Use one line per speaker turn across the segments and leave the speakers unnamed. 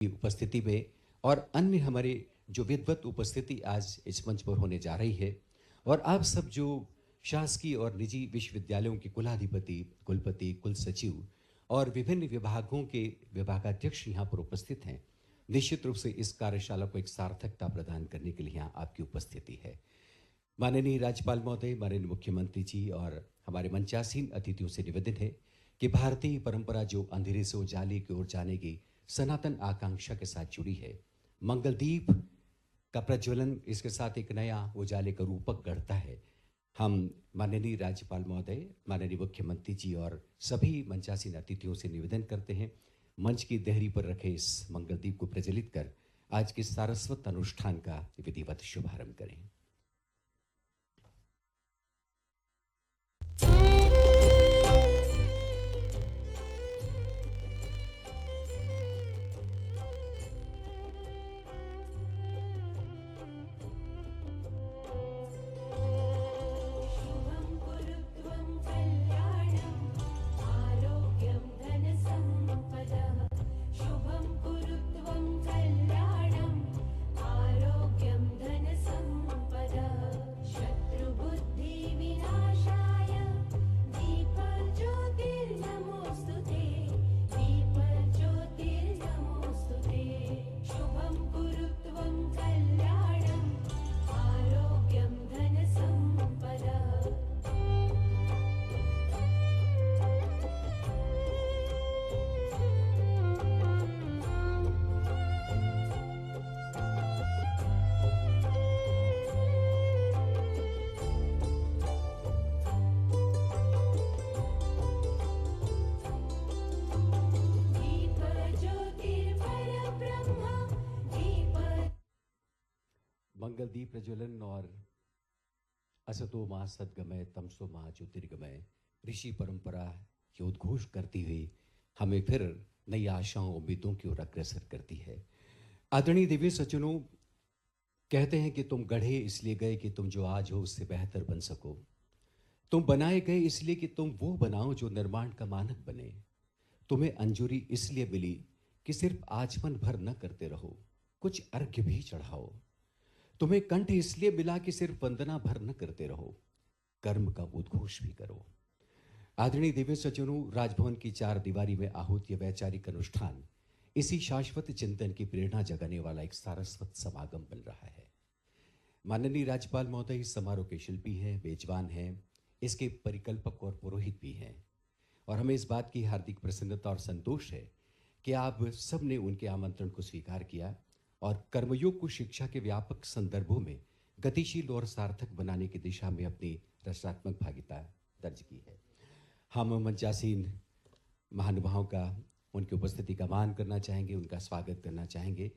की उपस्थिति में और अन्य हमारे जो विद्वत उपस्थिति आज इस मंच पर होने जा रही है, और आप सब जो शासकीय और निजी विश्वविद्यालयों के कुलाधिपति, कुलपति, कुल सचिव और विभिन्न विभागों के विभागाध्यक्ष यहाँ पर उपस्थित हैं, निश्चित रूप से इस कार्यशाला को एक सार्थकता प्रदान करने के लिए यहाँ आपकी उपस्थिति है। माननीय राज्यपाल महोदय, माननीय मुख्यमंत्री जी और हमारे मंचासीन अतिथियों से निवेदन है कि भारतीय परंपरा जो अंधेरे से उजाले की ओर जाने की सनातन आकांक्षा के साथ जुड़ी है, मंगलदीप का प्रज्वलन इसके साथ एक नया उजाले का रूपक गढ़ता है। हम माननीय राज्यपाल महोदय, माननीय मुख्यमंत्री जी और सभी मंचासीन अतिथियों से निवेदन करते हैं, मंच की देहरी पर रखे इस मंगलदीप को प्रज्वलित कर आज के सारस्वत अनुष्ठान का विधिवत शुभारंभ करें। मंगलदीप प्रज्वलन और असतो मां सद्गमय तमसो मां ज्योतिर्गमय ऋषि परंपरा की उद्घोष करती हुई हमें फिर नई आशाओं उम्मीदों की ओर अग्रसर करती है। आदरणीय दिव्य सज्जनों, कहते हैं कि तुम गढ़े इसलिए गए कि तुम जो आज हो उससे बेहतर बन सको। तुम बनाए गए इसलिए कि तुम वो बनाओ जो निर्माण का मानक बने। तुम्हें अंजुरी इसलिए मिली कि सिर्फ आचमन भर न करते रहो, कुछ अर्घ्य भी चढ़ाओ। तुम्हें कंठ इसलिए मिला कि सिर्फ वंदना भर न करते रहो, कर्म का उद्घोष भी करो। आदरणीय दिव्य सज्जनों, राजभवन की चार दीवारी में आहूत यह वैचारिक अनुष्ठान इसी शाश्वत चिंतन की प्रेरणा जगाने वाला एक सारस्वत समागम बन रहा है। माननीय राज्यपाल महोदय इस समारोह के शिल्पी हैं, मेजबान हैं, इसके परिकल्पक और पुरोहित भी हैं, और हमें इस बात की हार्दिक प्रसन्नता और संतोष है कि आप सब ने उनके आमंत्रण को स्वीकार किया और कर्मयोग को शिक्षा के व्यापक संदर्भों में गतिशील और सार्थक बनाने की दिशा में अपनी रचनात्मक भागीदारी दर्ज की है। हम मंचासीन महानुभावों का, उनकी उपस्थिति का मान करना चाहेंगे, उनका स्वागत करना चाहेंगे।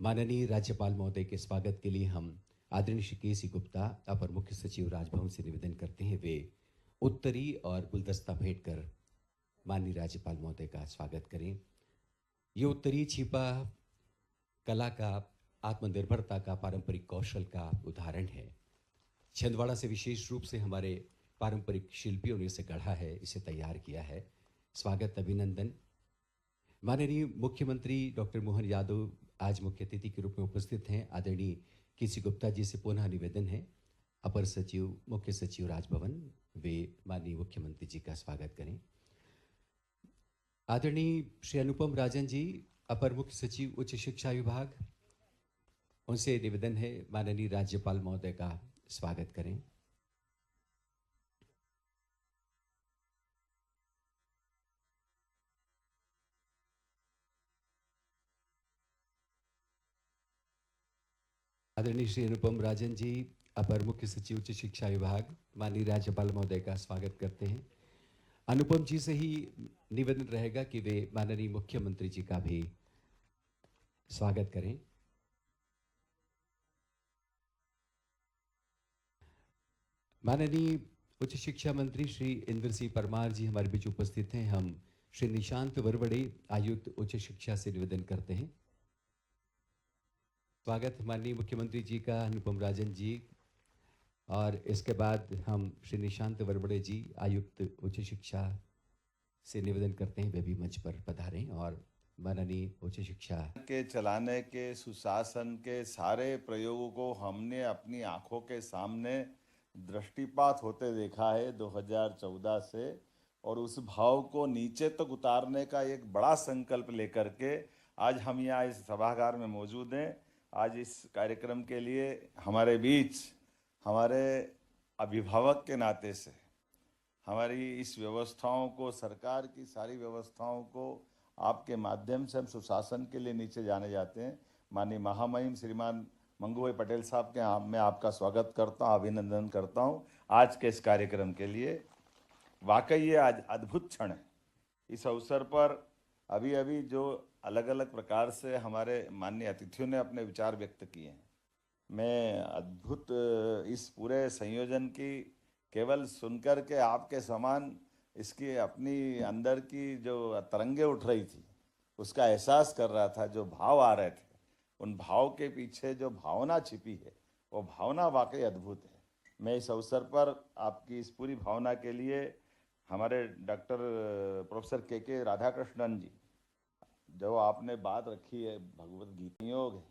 माननीय राज्यपाल महोदय के स्वागत के लिए हम आदरणीय श्री के.सी. गुप्ता, अपर मुख्य सचिव राजभवन से निवेदन करते हैं वे उत्तरी और गुलदस्ता भेंट कर माननीय राज्यपाल महोदय का स्वागत करें। ये उत्तरी छिपा कला का, आत्मनिर्भरता का, पारंपरिक कौशल का उदाहरण है। छिंदवाड़ा से विशेष रूप से हमारे पारंपरिक शिल्पियों ने इसे गढ़ा है, इसे तैयार किया है। स्वागत, अभिनंदन। माननीय मुख्यमंत्री डॉक्टर मोहन यादव आज मुख्य अतिथि के रूप में उपस्थित हैं। आदरणीय के.सी. गुप्ता जी से पुनः निवेदन है, अपर सचिव, मुख्य सचिव राजभवन, वे माननीय मुख्यमंत्री जी का स्वागत करें। आदरणीय श्री अनुपम राजन जी, अपर मुख्य सचिव उच्च शिक्षा विभाग, उनसे निवेदन है माननीय राज्यपाल महोदय का स्वागत करें। आदरणीय श्री अनुपम राजन जी, अपर मुख्य सचिव उच्च शिक्षा विभाग, माननीय राज्यपाल महोदय का स्वागत करते हैं। अनुपम जी से ही निवेदन रहेगा कि वे माननीय मुख्यमंत्री जी का भी स्वागत करें। माननीय उच्च शिक्षा मंत्री श्री इंद्र सिंह परमार जी हमारे बीच उपस्थित हैं। हम श्री निशांत वरवड़े, आयुक्त उच्च शिक्षा से निवेदन करते हैं। स्वागत माननीय मुख्यमंत्री जी का, अनुपम राजन जी। और इसके बाद हम श्री निशांत वरवड़े जी, आयुक्त उच्च शिक्षा से निवेदन करते हैं वे भी मंच पर पधारें और माननीय उच्च शिक्षा
के चलाने के सुशासन के सारे प्रयोगों को हमने अपनी आंखों के सामने दृष्टिपात होते देखा है 2014 से, और उस भाव को नीचे तक उतारने का एक बड़ा संकल्प लेकर के आज हम यहाँ इस सभागार में मौजूद हैं। आज इस कार्यक्रम के लिए हमारे बीच हमारे अभिभावक के नाते से हमारी इस व्यवस्थाओं को, सरकार की सारी व्यवस्थाओं को आपके माध्यम से हम सुशासन के लिए नीचे जाने जाते हैं। माननीय महामहिम श्रीमान मंगू भाई पटेल साहब के मैं आपका स्वागत करता हूं, अभिनंदन करता हूं आज के इस कार्यक्रम के लिए। वाकई ये आज अद्भुत क्षण है। इस अवसर पर अभी अभी जो अलग अलग प्रकार से हमारे माननीय अतिथियों ने अपने विचार व्यक्त किए हैं, मैं अद्भुत इस पूरे संयोजन की केवल सुनकर के आपके समान इसकी अपनी अंदर की जो तरंगे उठ रही थी उसका एहसास कर रहा था। जो भाव आ रहे थे, उन भाव के पीछे जो भावना छिपी है वो भावना वाकई अद्भुत है। मैं इस अवसर पर आपकी इस पूरी भावना के लिए हमारे डॉक्टर प्रोफेसर के राधाकृष्णन जी, जो आपने बात रखी है भगवत गीता योग है,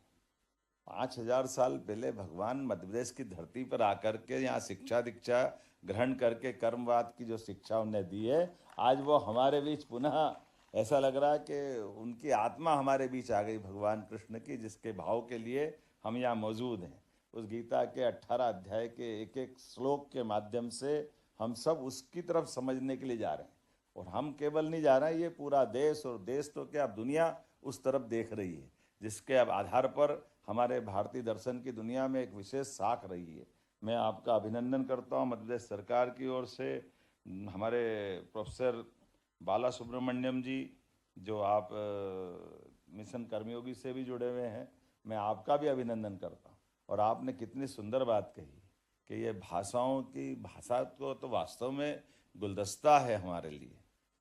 5000 साल पहले भगवान मध्य प्रदेश की धरती पर आकर के यहाँ शिक्षा दीक्षा ग्रहण करके कर्मवाद की जो शिक्षा उन्हें दी है, आज वो हमारे बीच पुनः ऐसा लग रहा है कि उनकी आत्मा हमारे बीच आ गई भगवान कृष्ण की, जिसके भाव के लिए हम यहाँ मौजूद हैं। उस गीता के 18 अध्याय के एक एक श्लोक के माध्यम से हम सब उसकी तरफ समझने के लिए जा रहे हैं। और हम केवल नहीं जा रहे हैं, ये पूरा देश, और देश तो क्या अब दुनिया उस तरफ देख रही है, जिसके अब आधार पर हमारे भारतीय दर्शन की दुनिया में एक विशेष साख रही है। मैं आपका अभिनंदन करता हूँ मध्य प्रदेश सरकार की ओर से। हमारे प्रोफेसर बाला सुब्रमण्यम जी, जो आप मिशन कर्मयोगी से भी जुड़े हुए हैं, मैं आपका भी अभिनंदन करता हूँ। और आपने कितनी सुंदर बात कही कि ये भाषाओं की, भाषा को तो वास्तव में गुलदस्ता है हमारे लिए।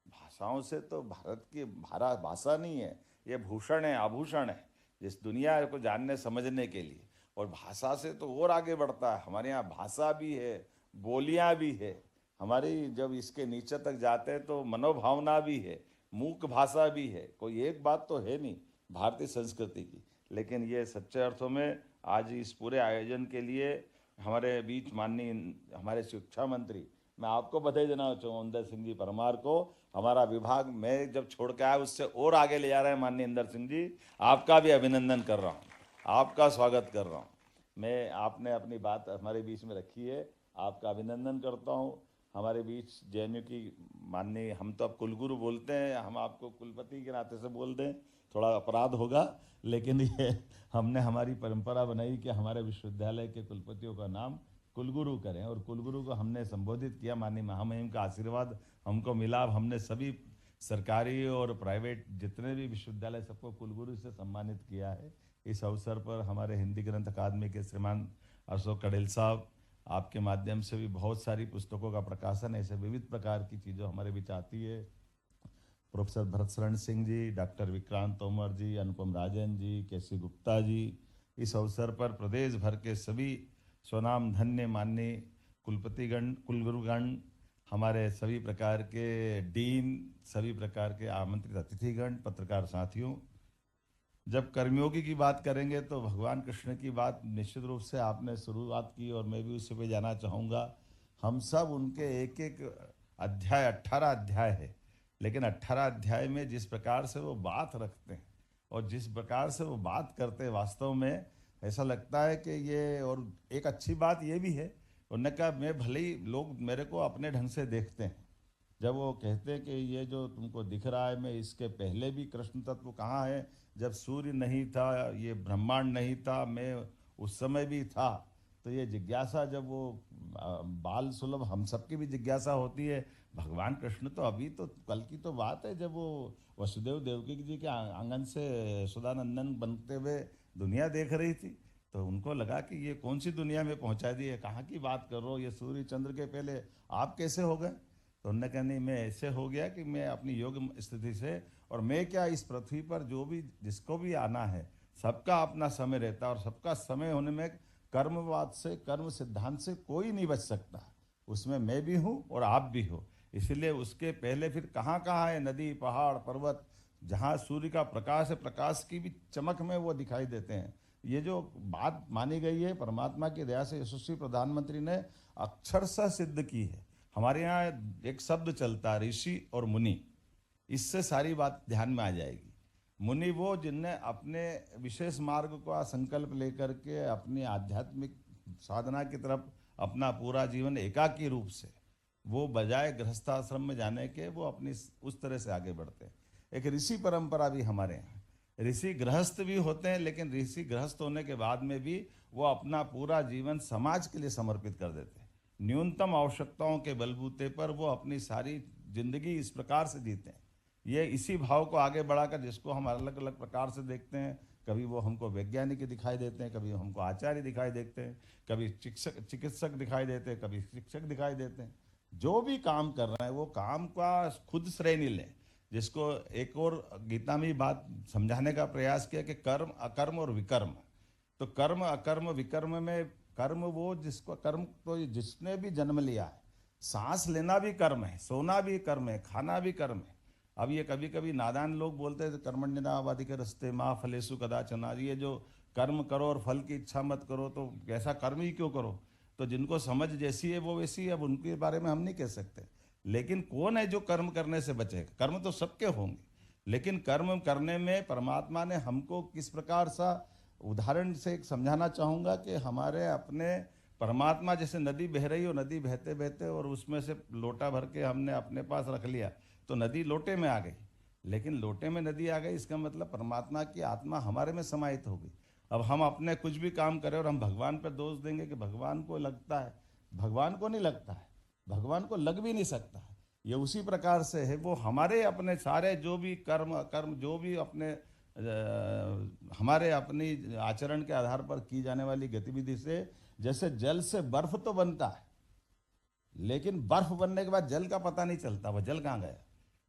भाषाओं से तो भारत की भाषा नहीं है, ये भूषण है, आभूषण है जिस दुनिया को जानने समझने के लिए। और भाषा से तो और आगे बढ़ता है। हमारे यहाँ भाषा भी है, बोलियाँ भी है हमारी। जब इसके नीचे तक जाते हैं तो मनोभावना भी है, मूक भाषा भी है। कोई एक बात तो है नहीं भारतीय संस्कृति की। लेकिन ये सच्चे अर्थों में आज इस पूरे आयोजन के लिए हमारे बीच माननीय हमारे शिक्षा मंत्री, मैं आपको बधाई देना चाहूँगा इंदर सिंह जी परमार को। हमारा विभाग मैं जब छोड़ के आया उससे और आगे ले जा रहे हैं माननीय इंदर सिंह जी, आपका भी अभिनंदन कर रहा हूँ, आपका स्वागत कर रहा हूँ। मैं आपने अपनी बात हमारे बीच में रखी है, आपका अभिनंदन करता हूँ। हमारे बीच जेएनयू की माननीय, हम तो अब कुलगुरु बोलते हैं, हम आपको कुलपति के नाते से बोल दें थोड़ा अपराध होगा, लेकिन ये हमने हमारी परंपरा बनाई कि हमारे विश्वविद्यालय के कुलपतियों का नाम कुलगुरु करें। और कुलगुरु को हमने संबोधित किया, माननीय महामहिम का आशीर्वाद हमको मिला। हमने सभी सरकारी और प्राइवेट जितने भी विश्वविद्यालय सबको कुलगुरु से सम्मानित किया है। इस अवसर पर हमारे हिंदी ग्रंथ अकादमी के श्रीमान अशोक कड़ेल साहब, आपके माध्यम से भी बहुत सारी पुस्तकों का प्रकाशन, ऐसे विविध प्रकार की चीज़ों हमारे बीच आती है। प्रोफेसर भरत शरण सिंह जी, डॉक्टर विक्रांत तोमर जी, अनुपम राजन जी, केसी गुप्ता जी, इस अवसर पर प्रदेश भर के सभी स्वनाम धन्य माननीय कुलपतिगण, कुलगुरुगण, हमारे सभी प्रकार के डीन, सभी प्रकार के आमंत्रित अतिथिगण, पत्रकार साथियों, जब कर्मयोगी की बात करेंगे तो भगवान कृष्ण की बात निश्चित रूप से आपने शुरुआत की और मैं भी उस पे जाना चाहूँगा। हम सब उनके एक एक अध्याय, 18 अध्याय है, लेकिन 18 अध्याय में जिस प्रकार से वो बात रखते हैं और जिस प्रकार से वो बात करते हैं, वास्तव में ऐसा लगता है कि ये, और एक अच्छी बात ये भी है, उन्होंने कहा मैं भले ही लोग मेरे को अपने ढंग से देखते हैं, जब वो कहते हैं कि ये जो तुमको दिख रहा है, मैं इसके पहले भी कृष्ण तत्व कहाँ है, जब सूर्य नहीं था, ये ब्रह्मांड नहीं था, मैं उस समय भी था। तो ये जिज्ञासा, जब वो बाल सुलभ हम सबकी भी जिज्ञासा होती है। भगवान कृष्ण तो अभी तो कल की तो बात है, जब वो वसुदेव देवकी जी के आंगन से सुधानंदन बनते हुए दुनिया देख रही थी, तो उनको लगा कि ये कौन सी दुनिया में पहुंचा दी है, कहाँ की बात कर रहे हो, ये सूर्य चंद्र के पहले आप कैसे हो गए। तो उन्होंने कहा नहीं, मैं ऐसे हो गया कि मैं अपनी योग स्थिति से, और मैं क्या, इस पृथ्वी पर जो भी जिसको भी आना है सबका अपना समय रहता है, और सबका समय होने में कर्मवाद से, कर्म सिद्धांत से कोई नहीं बच सकता। उसमें मैं भी हूँ और आप भी हो। इसलिए उसके पहले फिर कहाँ कहाँ है नदी, पहाड़, पर्वत, जहाँ सूर्य का प्रकाश है, प्रकाश की भी चमक में वो दिखाई देते हैं। ये जो बात मानी गई है परमात्मा की दया से यशस्वी प्रधानमंत्री ने अक्षरशः सिद्ध की है। हमारे यहाँ एक शब्द चलता है ऋषि और मुनि, इससे सारी बात ध्यान में आ जाएगी। मुनि वो जिनने अपने विशेष मार्ग का संकल्प लेकर के अपनी आध्यात्मिक साधना की तरफ अपना पूरा जीवन एकाकी रूप से, वो बजाय गृहस्थाश्रम में जाने के वो अपनी उस तरह से आगे बढ़ते हैं। एक ऋषि परंपरा भी हमारे यहाँ, ऋषि गृहस्थ भी होते हैं, लेकिन ऋषि गृहस्थ होने के बाद में भी वो अपना पूरा जीवन समाज के लिए समर्पित कर देते हैं। न्यूनतम आवश्यकताओं के बलबूते पर वो अपनी सारी जिंदगी इस प्रकार से जीते हैं। ये इसी भाव को आगे बढ़ाकर, जिसको हम अलग अलग प्रकार से देखते हैं, कभी वो हमको वैज्ञानिक दिखाई देते हैं, कभी हमको आचार्य दिखाई देते हैं, कभी चिकित्सक दिखाई देते हैं, कभी शिक्षक दिखाई देते हैं। जो भी काम कर रहे हैं वो काम का खुद श्रेय नहीं लें। जिसको एक और गीता में बात समझाने का प्रयास किया कि कर्म, अकर्म और विकर्म। तो कर्म, अकर्म, विकर्म में कर्म वो जिसको कर्म, तो जिसने भी जन्म लिया है, सांस लेना भी कर्म है, सोना भी कर्म है, खाना भी कर्म है। अब ये कभी कभी नादान लोग बोलते हैं कर्मण्येवाधिक रस्ते माँ फलेषु कदाचन, ये जो कर्म करो और फल की इच्छा मत करो, तो ऐसा कर्म ही क्यों करो। तो जिनको समझ जैसी है वो वैसी है, अब उनके बारे में हम नहीं कह सकते। लेकिन कौन है जो कर्म करने से बचेगा? कर्म तो सबके होंगे, लेकिन कर्म करने में परमात्मा ने हमको किस प्रकार सा, उदाहरण से एक समझाना चाहूँगा कि हमारे अपने परमात्मा, जैसे नदी बह रही हो, नदी बहते बहते और उसमें से लोटा भर के हमने अपने पास रख लिया तो नदी लोटे में आ गई। लेकिन लोटे में नदी आ गई, इसका मतलब परमात्मा की आत्मा हमारे में समाहित हो गई। अब हम अपने कुछ भी काम करें और हम भगवान पर दोष देंगे कि भगवान को लगता है, भगवान को नहीं लगता है, भगवान को लग भी नहीं सकता है। ये उसी प्रकार से है, वो हमारे अपने सारे जो भी कर्म कर्म जो भी अपने हमारे अपनी आचरण के आधार पर की जाने वाली गतिविधि से, जैसे जल से बर्फ तो बनता है, लेकिन बर्फ बनने के बाद जल का पता नहीं चलता, वह जल कहाँ गया।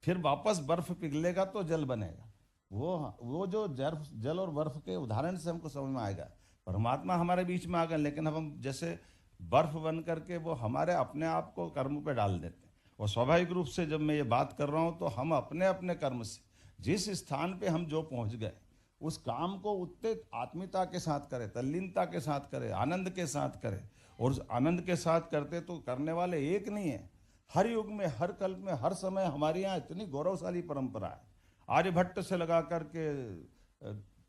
फिर वापस बर्फ पिघलेगा तो जल बनेगा। वो जो जल और बर्फ के उदाहरण से हमको समझ में आएगा। परमात्मा हमारे बीच में आ गए, लेकिन हम जैसे बर्फ बन करके वो हमारे अपने आप को कर्म पे डाल देते हैं। और स्वाभाविक रूप से जब मैं ये बात कर रहा हूँ तो हम अपने अपने कर्म से जिस स्थान पे हम जो पहुँच गए, उस काम को उतने आत्मीयता के साथ करें, तल्लीनता के साथ करें, आनंद के साथ करें। और उस आनंद के साथ करते तो करने वाले एक नहीं है, हर युग में, हर कल्प में, हर समय हमारे यहाँ इतनी गौरवशाली परंपरा है। आर्यभट्ट से लगा करके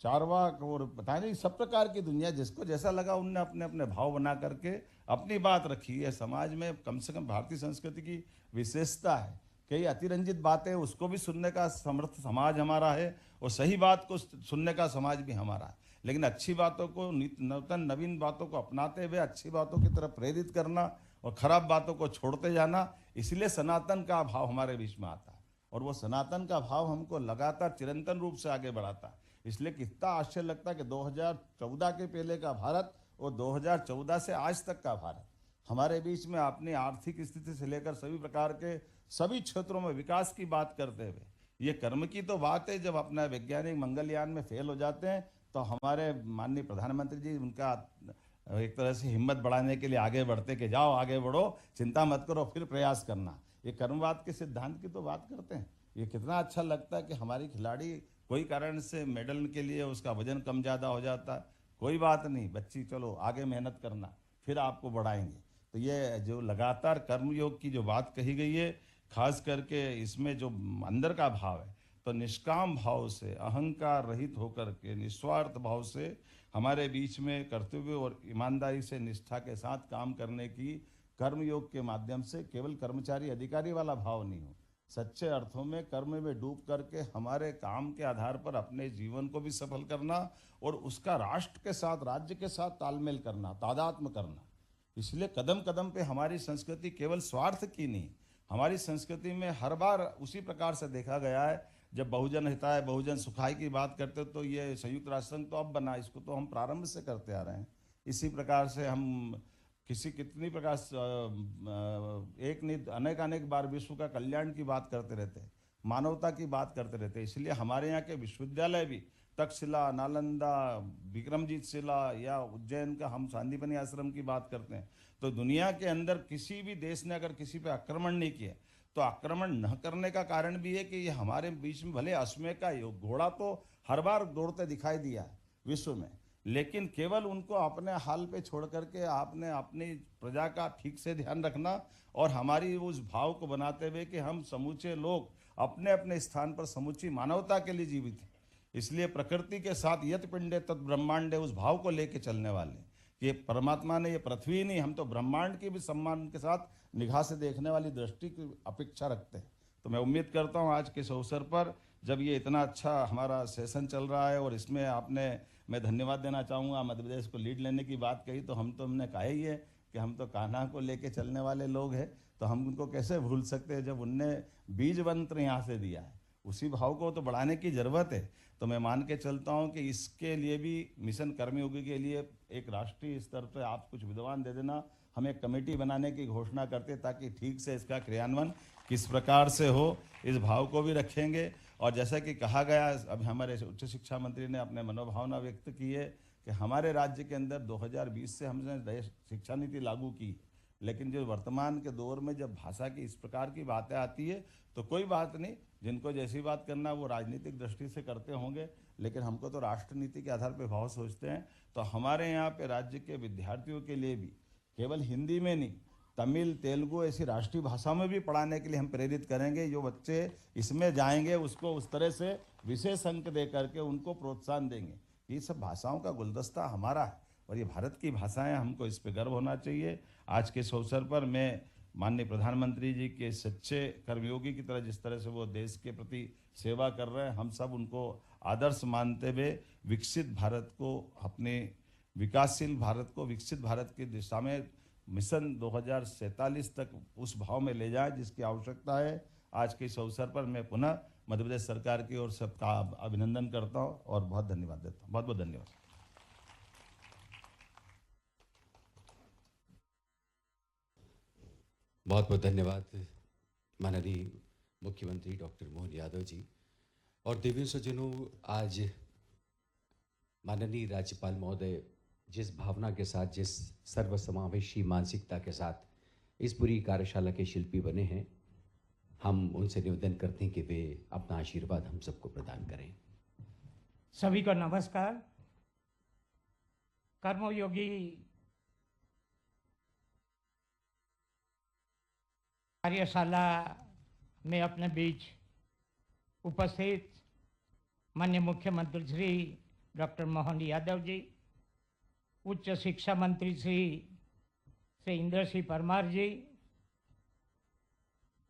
चारवाक और पता नहीं सब प्रकार की दुनिया, जिसको जैसा लगा उनने अपने अपने भाव बना करके अपनी बात रखी है। समाज में कम से कम भारतीय संस्कृति की विशेषता है, कई अतिरंजित बातें उसको भी सुनने का समर्थ समाज हमारा है, और सही बात को सुनने का समाज भी हमारा है। लेकिन अच्छी बातों को, नूतन नवीन बातों को अपनाते हुए अच्छी बातों की तरफ प्रेरित करना और खराब बातों को छोड़ते जाना, इसलिए सनातन का भाव हमारे बीच में आता है। और वो सनातन का भाव हमको लगातार चिरंतन रूप से आगे बढ़ाता है। इसलिए कितना आश्चर्य लगता है कि 2014 के पहले का भारत और 2014 से आज तक का भारत हमारे बीच में अपनी आर्थिक स्थिति से लेकर सभी प्रकार के सभी क्षेत्रों में विकास की बात करते हुए, ये कर्म की तो बात है। जब अपना वैज्ञानिक मंगलयान में फेल हो जाते हैं तो हमारे माननीय प्रधानमंत्री जी उनका एक तरह से हिम्मत बढ़ाने के लिए आगे बढ़ते कि जाओ आगे बढ़ो, चिंता मत करो, फिर प्रयास करना। ये कर्मवाद के सिद्धांत की तो बात करते हैं। ये कितना अच्छा लगता है कि हमारी खिलाड़ी कोई कारण से मेडल के लिए उसका वजन कम ज़्यादा हो जाता है, कोई बात नहीं बच्ची, चलो आगे मेहनत करना, फिर आपको बढ़ाएंगे। तो ये जो लगातार कर्मयोग की जो बात कही गई है, खास करके इसमें जो अंदर का भाव है, तो निष्काम भाव से, अहंकार रहित होकर के, निस्वार्थ भाव से हमारे बीच में कर्तव्य और ईमानदारी से निष्ठा के साथ काम करने की, कर्मयोग के माध्यम से केवल कर्मचारी अधिकारी वाला भाव नहीं हो, सच्चे अर्थों में कर्म में डूब करके हमारे काम के आधार पर अपने जीवन को भी सफल करना और उसका राष्ट्र के साथ, राज्य के साथ तालमेल करना, तादात्म्य करना। इसलिए कदम कदम पे हमारी संस्कृति केवल स्वार्थ की नहीं, हमारी संस्कृति में हर बार उसी प्रकार से देखा गया है। जब बहुजन हिताय बहुजन सुखाय की बात करते तो ये संयुक्त राष्ट्र संघ तो अब बना, इसको तो हम प्रारंभ से करते आ रहे हैं। इसी प्रकार से हम कितनी प्रकार एक नहीं अनेक अनेक बार विश्व का कल्याण की बात करते रहते हैं, मानवता की बात करते रहते हैं। इसलिए हमारे यहाँ के विश्वविद्यालय भी तक्षशिला, नालंदा, विक्रमजीत शिला या उज्जैन का हम सांदीपनि आश्रम की बात करते हैं, तो दुनिया के अंदर किसी भी देश ने अगर किसी पे आक्रमण नहीं किया तो आक्रमण न करने का कारण भी है कि ये हमारे बीच में भले अश्व का घोड़ा तो हर बार दौड़ते दिखाई दिया है विश्व में, लेकिन केवल उनको अपने हाल पे छोड़ करके आपने अपनी प्रजा का ठीक से ध्यान रखना और हमारी उस भाव को बनाते हुए कि हम समूचे लोग अपने अपने स्थान पर समूची मानवता के लिए जीवित हैं, इसलिए प्रकृति के साथ यत पिंडे तत् ब्रह्मांडे उस भाव को लेके चलने वाले कि परमात्मा ने ये पृथ्वी नहीं, हम तो ब्रह्मांड की भी सम्मान के साथ निगाह से देखने वाली दृष्टि की अपेक्षा रखते हैं। तो मैं उम्मीद करता हूँ आज के इस अवसर पर जब ये इतना अच्छा हमारा सेशन चल रहा है और इसमें आपने, मैं धन्यवाद देना चाहूँगा, मध्य प्रदेश को लीड लेने की बात कही तो हमने कहा ही है कि हम तो कान्हा को लेके चलने वाले लोग हैं, तो हम उनको कैसे भूल सकते हैं जब उनने बीज मंत्र यहाँ से दिया है, उसी भाव को तो बढ़ाने की ज़रूरत है। तो मैं मान के चलता हूँ कि इसके लिए भी मिशन कर्मयोगी के लिए एक राष्ट्रीय स्तर पर आप कुछ विद्वान दे देना, हम एक कमेटी बनाने की घोषणा करते ताकि ठीक से इसका क्रियान्वयन किस प्रकार से हो, इस भाव को भी रखेंगे। और जैसा कि कहा गया, अभी हमारे उच्च शिक्षा मंत्री ने अपने मनोभावना व्यक्त की है कि हमारे राज्य के अंदर 2020 से हमने शिक्षा नीति लागू की, लेकिन जो वर्तमान के दौर में जब भाषा की इस प्रकार की बातें आती है तो कोई बात नहीं, जिनको जैसी बात करना वो राजनीतिक दृष्टि से करते होंगे, लेकिन हमको तो राष्ट्र नीति के आधार पर भाव सोचते हैं। तो हमारे यहाँ पे राज्य के विद्यार्थियों के लिए भी केवल हिंदी में नहीं, तमिल, तेलुगु ऐसी राष्ट्रीय भाषा में भी पढ़ाने के लिए हम प्रेरित करेंगे। जो बच्चे इसमें जाएंगे उसको उस तरह से विशेष अंक दे करके उनको प्रोत्साहन देंगे। ये सब भाषाओं का गुलदस्ता हमारा है और ये भारत की भाषाएं, हमको इस पर गर्व होना चाहिए। आज के इस अवसर पर मैं माननीय प्रधानमंत्री जी के सच्चे कर्मयोगी की तरह जिस तरह से वो देश के प्रति सेवा कर रहे हैं, हम सब उनको आदर्श मानते हुए विकसित भारत को, अपने विकासशील भारत को विकसित भारत की दिशा में मिशन 2047 तक उस भाव में ले जाए जिसकी आवश्यकता है। आज के इस अवसर पर मैं पुनः मध्य प्रदेश सरकार की ओर सबका अभिनंदन करता हूँ और बहुत धन्यवाद देता हूँ। बहुत बहुत धन्यवाद।
बहुत बहुत धन्यवाद माननीय मुख्यमंत्री डॉक्टर मोहन यादव जी। और देवी सज्जनों, आज माननीय राज्यपाल महोदय जिस भावना के साथ, जिस सर्वसमावेशी मानसिकता के साथ इस पूरी कार्यशाला के शिल्पी बने हैं, हम उनसे निवेदन करते हैं कि वे अपना आशीर्वाद हम सबको प्रदान करें।
सभी को नमस्कार। कर्मयोगी कार्यशाला में अपने बीच उपस्थित माननीय मुख्यमंत्री श्री डॉक्टर मोहन यादव जी, उच्च शिक्षा मंत्री श्री इंदर सिंह परमार जी,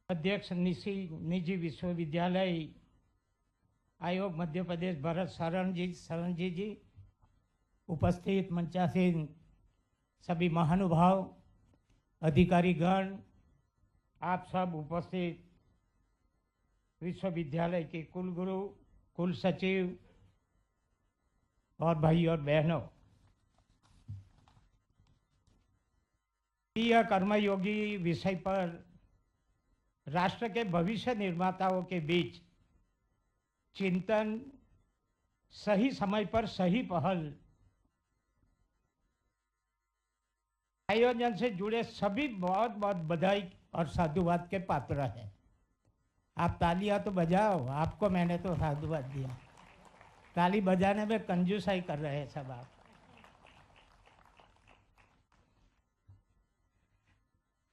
अध्यक्ष निजी विश्वविद्यालय आयोग मध्य प्रदेश भरत शरण जी, उपस्थित मंचासीन सभी महानुभाव, अधिकारीगण, आप सब उपस्थित विश्वविद्यालय के कुलगुरु, कुल सचिव और भाई और बहनों, यह कर्मयोगी विषय पर राष्ट्र के भविष्य निर्माताओं के बीच चिंतन, सही समय पर सही पहल, आयोजन से जुड़े सभी बहुत बहुत बधाई और साधुवाद के पात्र हैं। आप तालियां तो बजाओ, आपको मैंने तो साधुवाद दिया, ताली बजाने में कंजूसाई कर रहे हैं सब आप।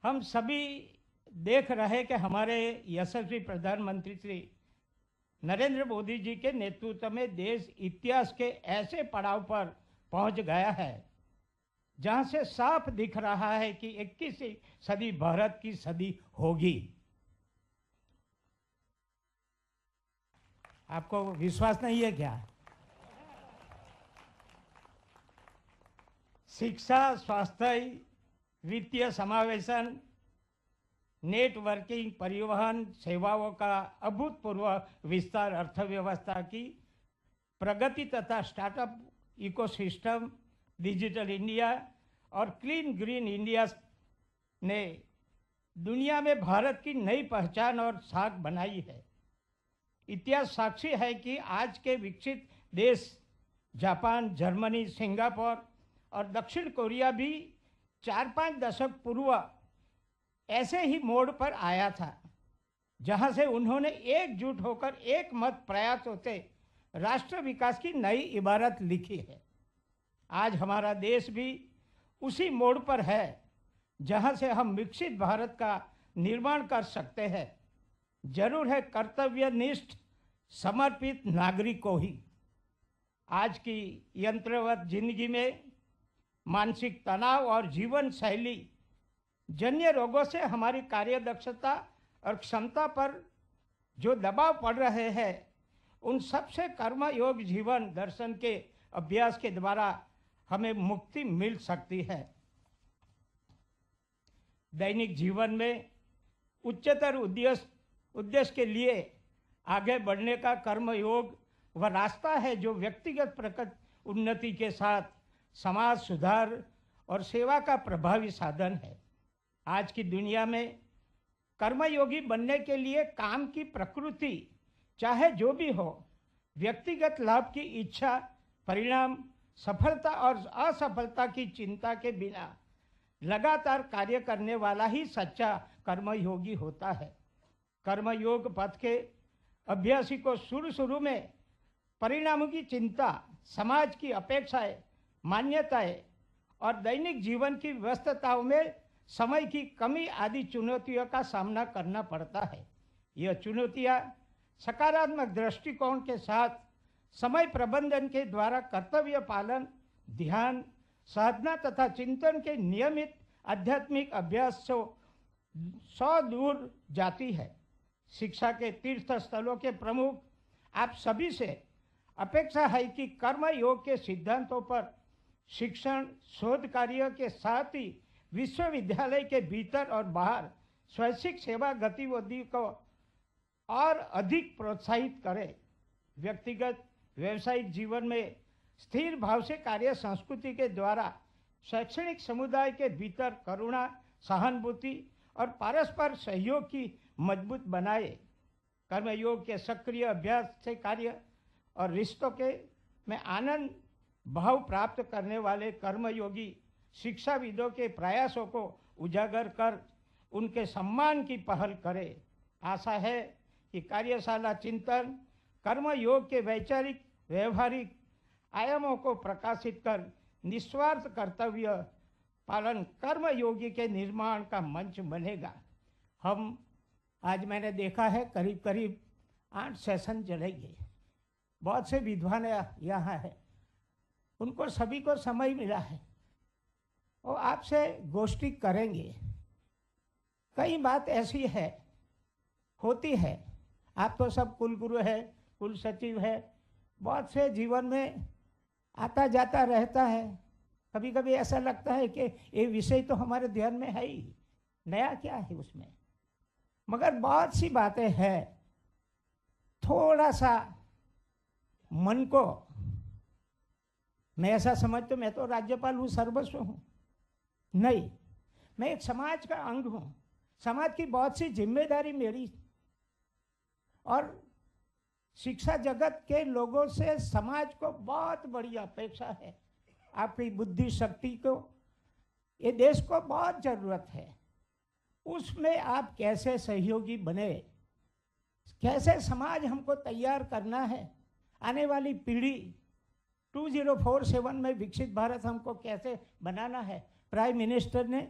हम सभी देख रहे कि हमारे यशस्वी प्रधानमंत्री श्री नरेंद्र मोदी जी के नेतृत्व में देश इतिहास के ऐसे पड़ाव पर पहुंच गया है जहां से साफ दिख रहा है कि 21वीं सदी भारत की सदी होगी। आपको विश्वास नहीं है क्या? शिक्षा, स्वास्थ्य, वित्तीय समावेशन, नेटवर्किंग, परिवहन सेवाओं का अभूतपूर्व विस्तार, अर्थव्यवस्था की प्रगति तथा स्टार्टअप इकोसिस्टम, डिजिटल इंडिया और क्लीन ग्रीन इंडिया ने दुनिया में भारत की नई पहचान और साख बनाई है। इतिहास साक्षी है कि आज के विकसित देश जापान, जर्मनी, सिंगापुर और दक्षिण कोरिया भी 4-5 दशक पूर्व ऐसे ही मोड़ पर आया था। जहां से उन्होंने एकजुट होकर एक मत प्रयासों से राष्ट्र विकास की नई इबारत लिखी है। आज हमारा देश भी उसी मोड़ पर है जहां से हम विकसित भारत का निर्माण कर सकते हैं। जरूर है कर्तव्यनिष्ठ समर्पित नागरिकों ही। आज की यंत्रवत जिंदगी में मानसिक तनाव और जीवन शैली जन्य रोगों से हमारी कार्यदक्षता और क्षमता पर जो दबाव पड़ रहे हैं, उन सबसे कर्मयोग जीवन दर्शन के अभ्यास के द्वारा हमें मुक्ति मिल सकती है। दैनिक जीवन में उच्चतर उद्देश्य के लिए आगे बढ़ने का कर्मयोग वह रास्ता है जो व्यक्तिगत प्रगति उन्नति के साथ समाज सुधार और सेवा का प्रभावी साधन है। आज की दुनिया में कर्मयोगी बनने के लिए काम की प्रकृति चाहे जो भी हो, व्यक्तिगत लाभ की इच्छा, परिणाम, सफलता और असफलता की चिंता के बिना लगातार कार्य करने वाला ही सच्चा कर्मयोगी होता है। कर्मयोग पथ के अभ्यासी को शुरू में परिणामों की चिंता, समाज की अपेक्षाएं, मान्यताएं और दैनिक जीवन की व्यस्तताओं में समय की कमी आदि चुनौतियों का सामना करना पड़ता है। यह चुनौतियां सकारात्मक दृष्टिकोण के साथ समय प्रबंधन के द्वारा कर्तव्य पालन, ध्यान, साधना तथा चिंतन के नियमित आध्यात्मिक अभ्यास से दूर जाती है। शिक्षा के तीर्थ स्थलों के प्रमुख आप सभी से अपेक्षा है कि कर्म योग के सिद्धांतों पर शिक्षण, शोध कार्य के साथ ही विश्वविद्यालय के भीतर और बाहर स्वैच्छिक सेवा गतिविधि को और अधिक प्रोत्साहित करें। व्यक्तिगत व्यवसायिक जीवन में स्थिर भाव से कार्य संस्कृति के द्वारा शैक्षणिक समुदाय के भीतर करुणा, सहानुभूति और परस्पर सहयोग की मजबूत बनाए। कर्मयोग के सक्रिय अभ्यास से कार्य और रिश्तों के में आनंद भाव प्राप्त करने वाले कर्मयोगी शिक्षाविदों के प्रयासों को उजागर कर उनके सम्मान की पहल करें। आशा है कि कार्यशाला चिंतन कर्मयोग के वैचारिक व्यवहारिक आयामों को प्रकाशित कर निस्वार्थ कर्तव्य पालन कर्मयोगी के निर्माण का मंच बनेगा। हम आज मैंने देखा है करीब 8 सेशन चलेंगे। बहुत से विद्वान यहाँ है, उनको सभी को समय मिला है और आपसे गोष्ठी करेंगे। कई बात ऐसी है होती है, आप तो सब कुलगुरु है, कुल सचिव है, बहुत से जीवन में आता जाता रहता है। कभी कभी ऐसा लगता है कि ये विषय तो हमारे ध्यान में है ही, नया क्या है उसमें। मगर बहुत सी बातें हैं, थोड़ा सा मन को, मैं ऐसा समझता, मैं तो राज्यपाल हूँ, सर्वस्व हूँ, नहीं, मैं एक समाज का अंग हूँ। समाज की बहुत सी जिम्मेदारी मेरी और शिक्षा जगत के लोगों से समाज को बहुत बड़ी अपेक्षा है। आपकी बुद्धि शक्ति को, ये देश को बहुत जरूरत है। उसमें आप कैसे सहयोगी बने, कैसे समाज हमको तैयार करना है, आने वाली पीढ़ी 2047 में विकसित भारत हमको कैसे बनाना है। प्राइम मिनिस्टर ने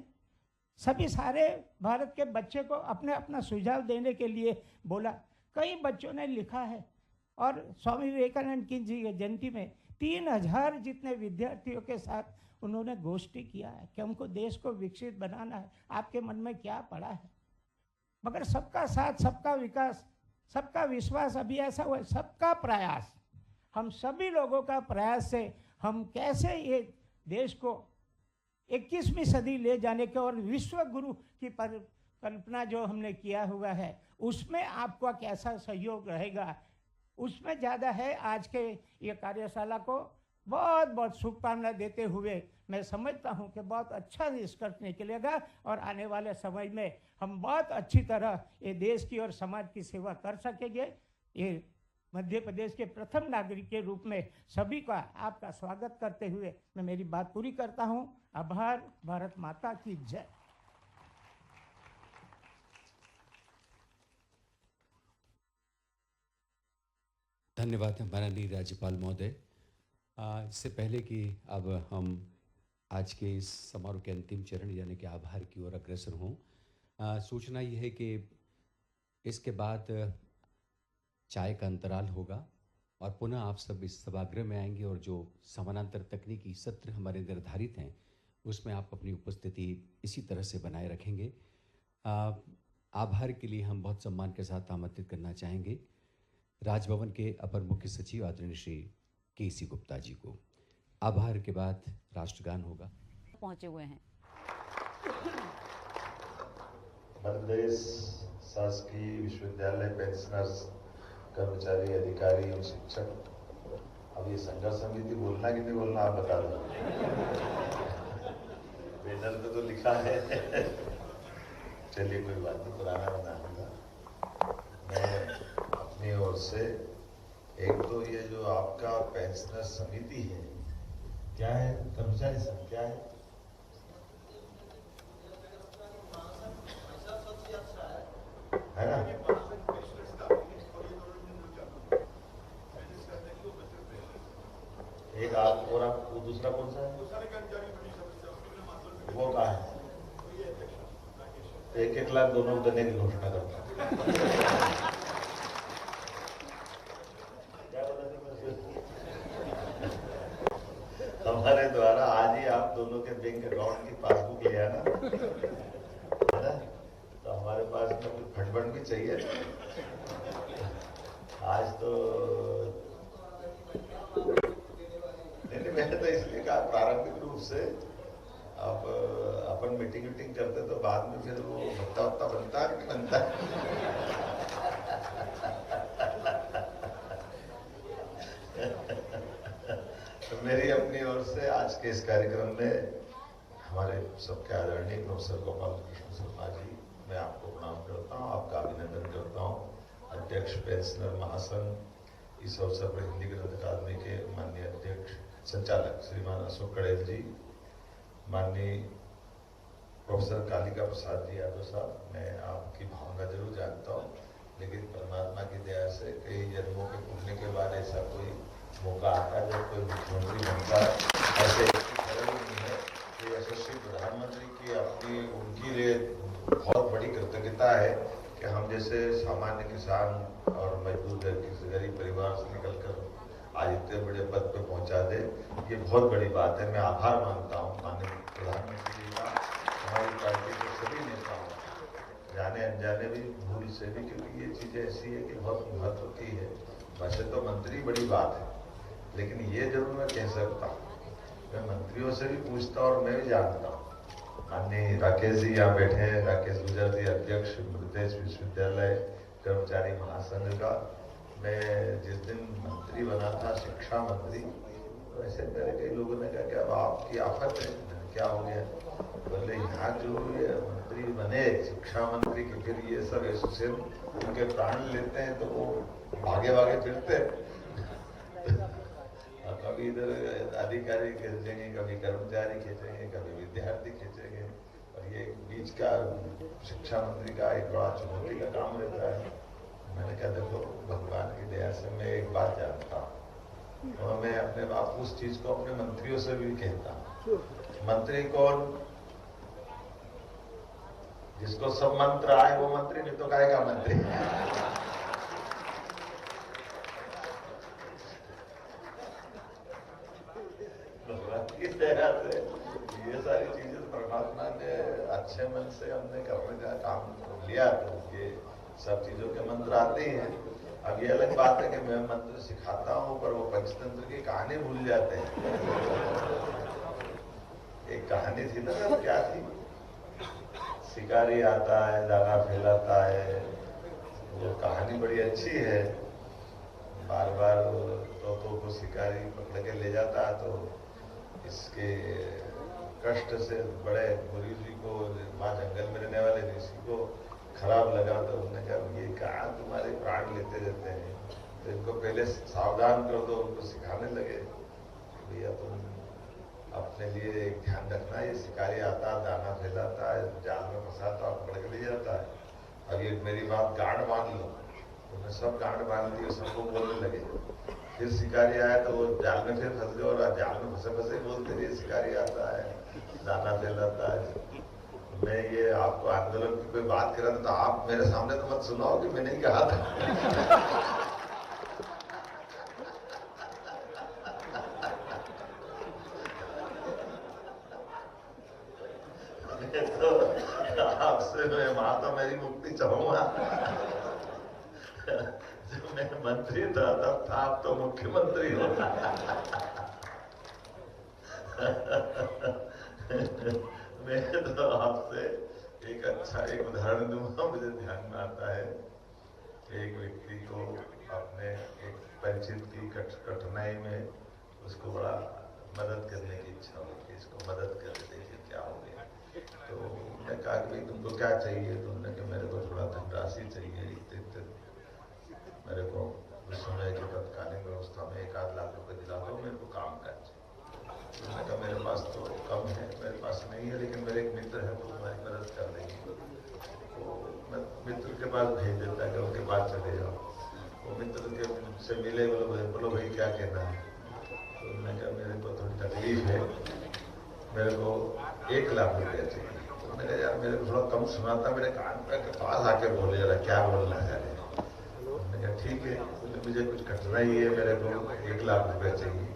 सभी सारे भारत के बच्चे को अपने अपना सुझाव देने के लिए बोला। कई बच्चों ने लिखा है और स्वामी विवेकानंद की जयंती में 3000 जितने विद्यार्थियों के साथ उन्होंने गोष्ठी किया है कि हमको देश को विकसित बनाना है। आपके मन में क्या पड़ा है? मगर सबका साथ, सबका विकास, सबका विश्वास अभी ऐसा हुआ, सबका प्रयास, हम सभी लोगों का प्रयास से हम कैसे ये देश को 21वीं सदी ले जाने के और विश्व गुरु की कल्पना जो हमने किया हुआ है, उसमें आपका कैसा सहयोग रहेगा, उसमें ज़्यादा है। आज के ये कार्यशाला को बहुत बहुत शुभकामना देते हुए मैं समझता हूँ कि बहुत अच्छा निष्कर्ष निकलेगा और आने वाले समय में हम बहुत अच्छी तरह ये देश की और समाज की सेवा कर सकेंगे। ये मध्य प्रदेश के प्रथम नागरिक के रूप में सभी का आपका स्वागत करते हुए मैं मेरी बात पूरी करता हूँ। आभार। भारत माता की जय।
धन्यवाद माननीय राज्यपाल महोदय। इससे पहले कि अब हम आज के इस समारोह के अंतिम चरण यानी कि आभार की ओर अग्रसर हों, सूचना ये है कि इसके बाद चाय का अंतराल होगा और पुनः आप सब इस सभागृह में आएंगे और जो समानांतर तकनीकी सत्र हमारे निर्धारित हैं उसमें आप अपनी उपस्थिति इसी तरह से बनाए रखेंगे। आभार के लिए हम बहुत सम्मान के साथ आमंत्रित करना चाहेंगे राजभवन के अपर मुख्य सचिव आदरणीय श्री के.सी. गुप्ता जी को। आभार के बाद राष्ट्रगान होगा।
पहुंचे हुए हैं
मध्यप्रदेश शासकीय विश्वविद्यालय पेंशनर्स कर्मचारी अधिकारी एवं शिक्षक। अब ये संघर्ष समिति बोलना कि नहीं बोलना आप बता दो। बैनर पे तो लिखा है। चलिए कोई बात नहीं, पुराना बना दूंगा। मैं अपनी ओर से एक तो ये जो आपका पेंशनर समिति है, क्या है, कर्मचारी संघ क्या है, है ना? एक आप और आप वो दूसरा कौन सा है? वो कहा है 1-1 लाख दोनों को देने की घोषणा करता है। हमारे द्वारा आज ही आप दोनों के बैंक अकाउंट की पासबुक ले आना, है ना? तो हमारे पास में कुछ फंड भी चाहिए। आज तो नहीं, मैंने तो इसलिए कहा प्रारंभिक रूप से अब अपन मीटिंग करते तो बाद में फिर वो भत्ता बनता है कि बनता है। तो मेरी अपनी ओर से आज के इस कार्यक्रम में हमारे सबके आदरणीय प्रोफेसर गोपाल कृष्ण शर्मा जी, मैं आपको प्रणाम करता हूँ, आपका अभिनंदन करता हूँ। अध्यक्ष पेंशनर महासंघ, इस अवसर पर हिंदी ग्रंथ अकादमी के माननीय अध्यक्ष संचालक श्रीमान अशोक कड़ेल जी, माननीय प्रोफेसर कालिका प्रसाद जी यादव साहब, मैं आपकी भावना जरूर जानता हूँ, लेकिन परमात्मा की दया से कई जन्मों के पुण्य के बाद ऐसा कोई मौका आता है जब कोई मुख्यमंत्री बनता है। ऐसे नहीं है कि यशस्वी प्रधानमंत्री की अपनी उनकी लिए बहुत बड़ी कृतज्ञता है कि हम जैसे सामान्य किसान और मजदूर किसी गरीब परिवार से निकलकर आज इतने बड़े पद पे पहुंचा दे, ये बहुत बड़ी बात है। मैं आभार मानता हूँ माननीय प्रधानमंत्री जी का, हमारी पार्टी के सभी नेताओं, जाने अनजाने भी, भूल से भी, क्योंकि ये चीज़ ऐसी है कि बहुत महत्व की है। वैसे तो मंत्री बड़ी बात है, लेकिन ये जरूर मैं कह सकता हूँ, मैं मंत्रियों से भी पूछता और मैं भी जानता हूँ। माननीय राकेश जी यहाँ बैठे हैं, राकेश गुजर जी अध्यक्ष मध्यप्रदेश विश्वविद्यालय कर्मचारी महासंघ का। मैं जिस दिन मंत्री बना था, शिक्षा मंत्री, तो ऐसे मेरे कई लोगों ने कहा कि अब आपकी आफत है, क्या हो गया? बोले यहाँ जो ये मंत्री बने शिक्षा मंत्री के, फिर ये सब एसोसिएशन उनके प्राण लेते हैं तो वो भागे भागे फिरते हैं। कभी इधर अधिकारी खींचेंगे, कभी कर्मचारी खींचेंगे, कभी विद्यार्थी खींचेंगे, और ये बीच का शिक्षा मंत्री का एक बड़ा चुनौती का काम रहता है। मैंने कहा देखो, भगवान की दया से मैं एक बात जानता हूँ, और मैं अपने आप उस चीज को अपने मंत्रियों से भी कहता हूँ। मंत्री कौन? जिसको सब मंत्र आए वो मंत्री, नहीं तो काहे का मंत्री। इस तरह से ये सारी चीजें परमात्मा ने अच्छे मन से हमने करने का काम लिया, तो ये सब चीजों के मंत्र आते ही हैं। अब ये अलग बात है कि मैं मंत्र सिखाता हूँ, पर वो पंचतंत्र की कहानी भूल जाते हैं। एक कहानी थी ना, क्या थी? शिकारी आता है, दाना फैलाता है, वो कहानी बड़ी अच्छी है। बार बार तोतों को शिकारी पकड़ के ले जाता है, तो इसके कष्ट से बड़े गुरु जी को, माँ जंगल में रहने वाले ऋषि को खराब लगा, तो उन्होंने कहा ये कहाँ तुम्हारे प्राण लेते रहते हैं, तो इनको पहले सावधान कर दो। उनको सिखाने लगे, भैया तुम अपने लिए एक ध्यान रखना, ये शिकारी आता है, दाना फैलाता है, जाल में फंसाता है, पकड़ के ले जाता है, अब ये मेरी बात गांड बांध लो। उन्होंने सब गांड बांध दी, सबको बोलने लगे फिर शिकारी आया तो वो जाल में फिर फंस गए, और जाल में फंसे फंसे बोलते रहे शिकारी आता है, दाना फैलाता है। मैं ये आपको आंदोलन की कोई बात कर रहा था तो आप मेरे सामने तो मत सुनाओ कि मैंने ही कहा था। तो आपसे मैं वहां तो मेरी मुक्ति चाहूंगा। जब मैं मंत्री था तब था, आप तो मुख्यमंत्री हो। मैं तो आपसे एक अच्छा एक उदाहरण दूंगा, मुझे ध्यान में आता है। एक व्यक्ति को अपने एक परिचित की कठिनाई में उसको बड़ा मदद करने की इच्छा हुई कि इसको मदद कर देखिए क्या हो गया। तो मैं कहा कि भाई तुमको क्या चाहिए? तो उन्होंने कहा मेरे को थोड़ा धनराशि चाहिए, मेरे को उस समय की तत्कालीन व्यवस्था में 1-8 लाख रुपए दिला दो, मेरे को काम कर चाहिए। मैंने कहा मेरे पास तो कम है, मेरे पास नहीं है, लेकिन मेरे एक मित्र है वो तुम्हारी मदद कर देंगे। तो मैं मित्र के पास भेज देता कि उनके पास चले जाओ। वो मित्र के से मिले, बोलो भाई क्या कहना है? तो उन्होंने कहा मेरे को थोड़ी तकलीफ है, मेरे को 1 लाख रुपया चाहिए। तो मैंने कहा यार मेरे को थोड़ा कम सुनाता, मेरे कान पे के पास आके बोले जरा क्या बोलना है। उन्होंने कहा ठीक है, मुझे कुछ कठिनाई है, मेरे को 1 लाख रुपया चाहिए।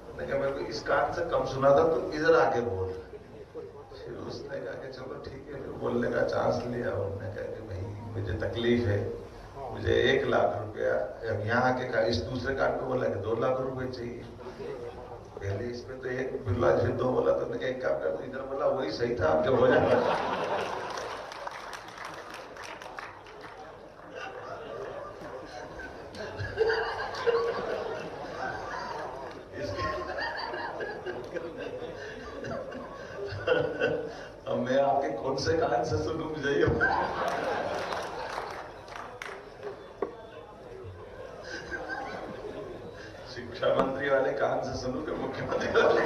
मैंने कहा मेरे को इस कान से कम सुनाता तो इधर आके बोल। फिर उसने कहा कि चलो ठीक है, फिर बोलने का चांस लिया। उन्होंने कहा कि भाई मुझे तकलीफ है, मुझे 1 लाख रुपया, यहाँ आके कहा इस दूसरे कान पे बोला कि 2 लाख रुपए चाहिए। पहले इसमें तो 1 बोला, फिर 2 बोला। तो मैंने एक काम कर, इधर बोला वही सही था, आपके हो जाएगा। अब मैं आपके कौन से कान से सुनूं? मुझे शिक्षा मंत्री वाले कान से सुनूं कि मुख्यमंत्री वाले?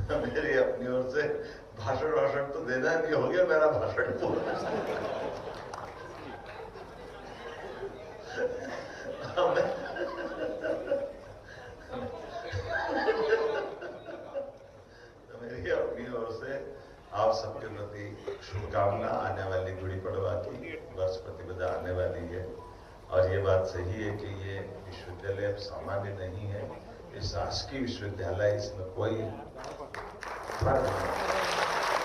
तो मेरी अपनी ओर से भाषण तो देना नहीं, हो गया मेरा भाषण पूरा। मेरी अपनी ओर से आप सबके प्रति शुभकामना। आने वाली गुड़ी पड़वा की वर्ष प्रतिपदा आने वाली है, और ये बात सही है कि ये विश्वविद्यालय अब सामान्य नहीं है, ये शासकीय विश्वविद्यालय, इसमें कोई फर्क नहीं।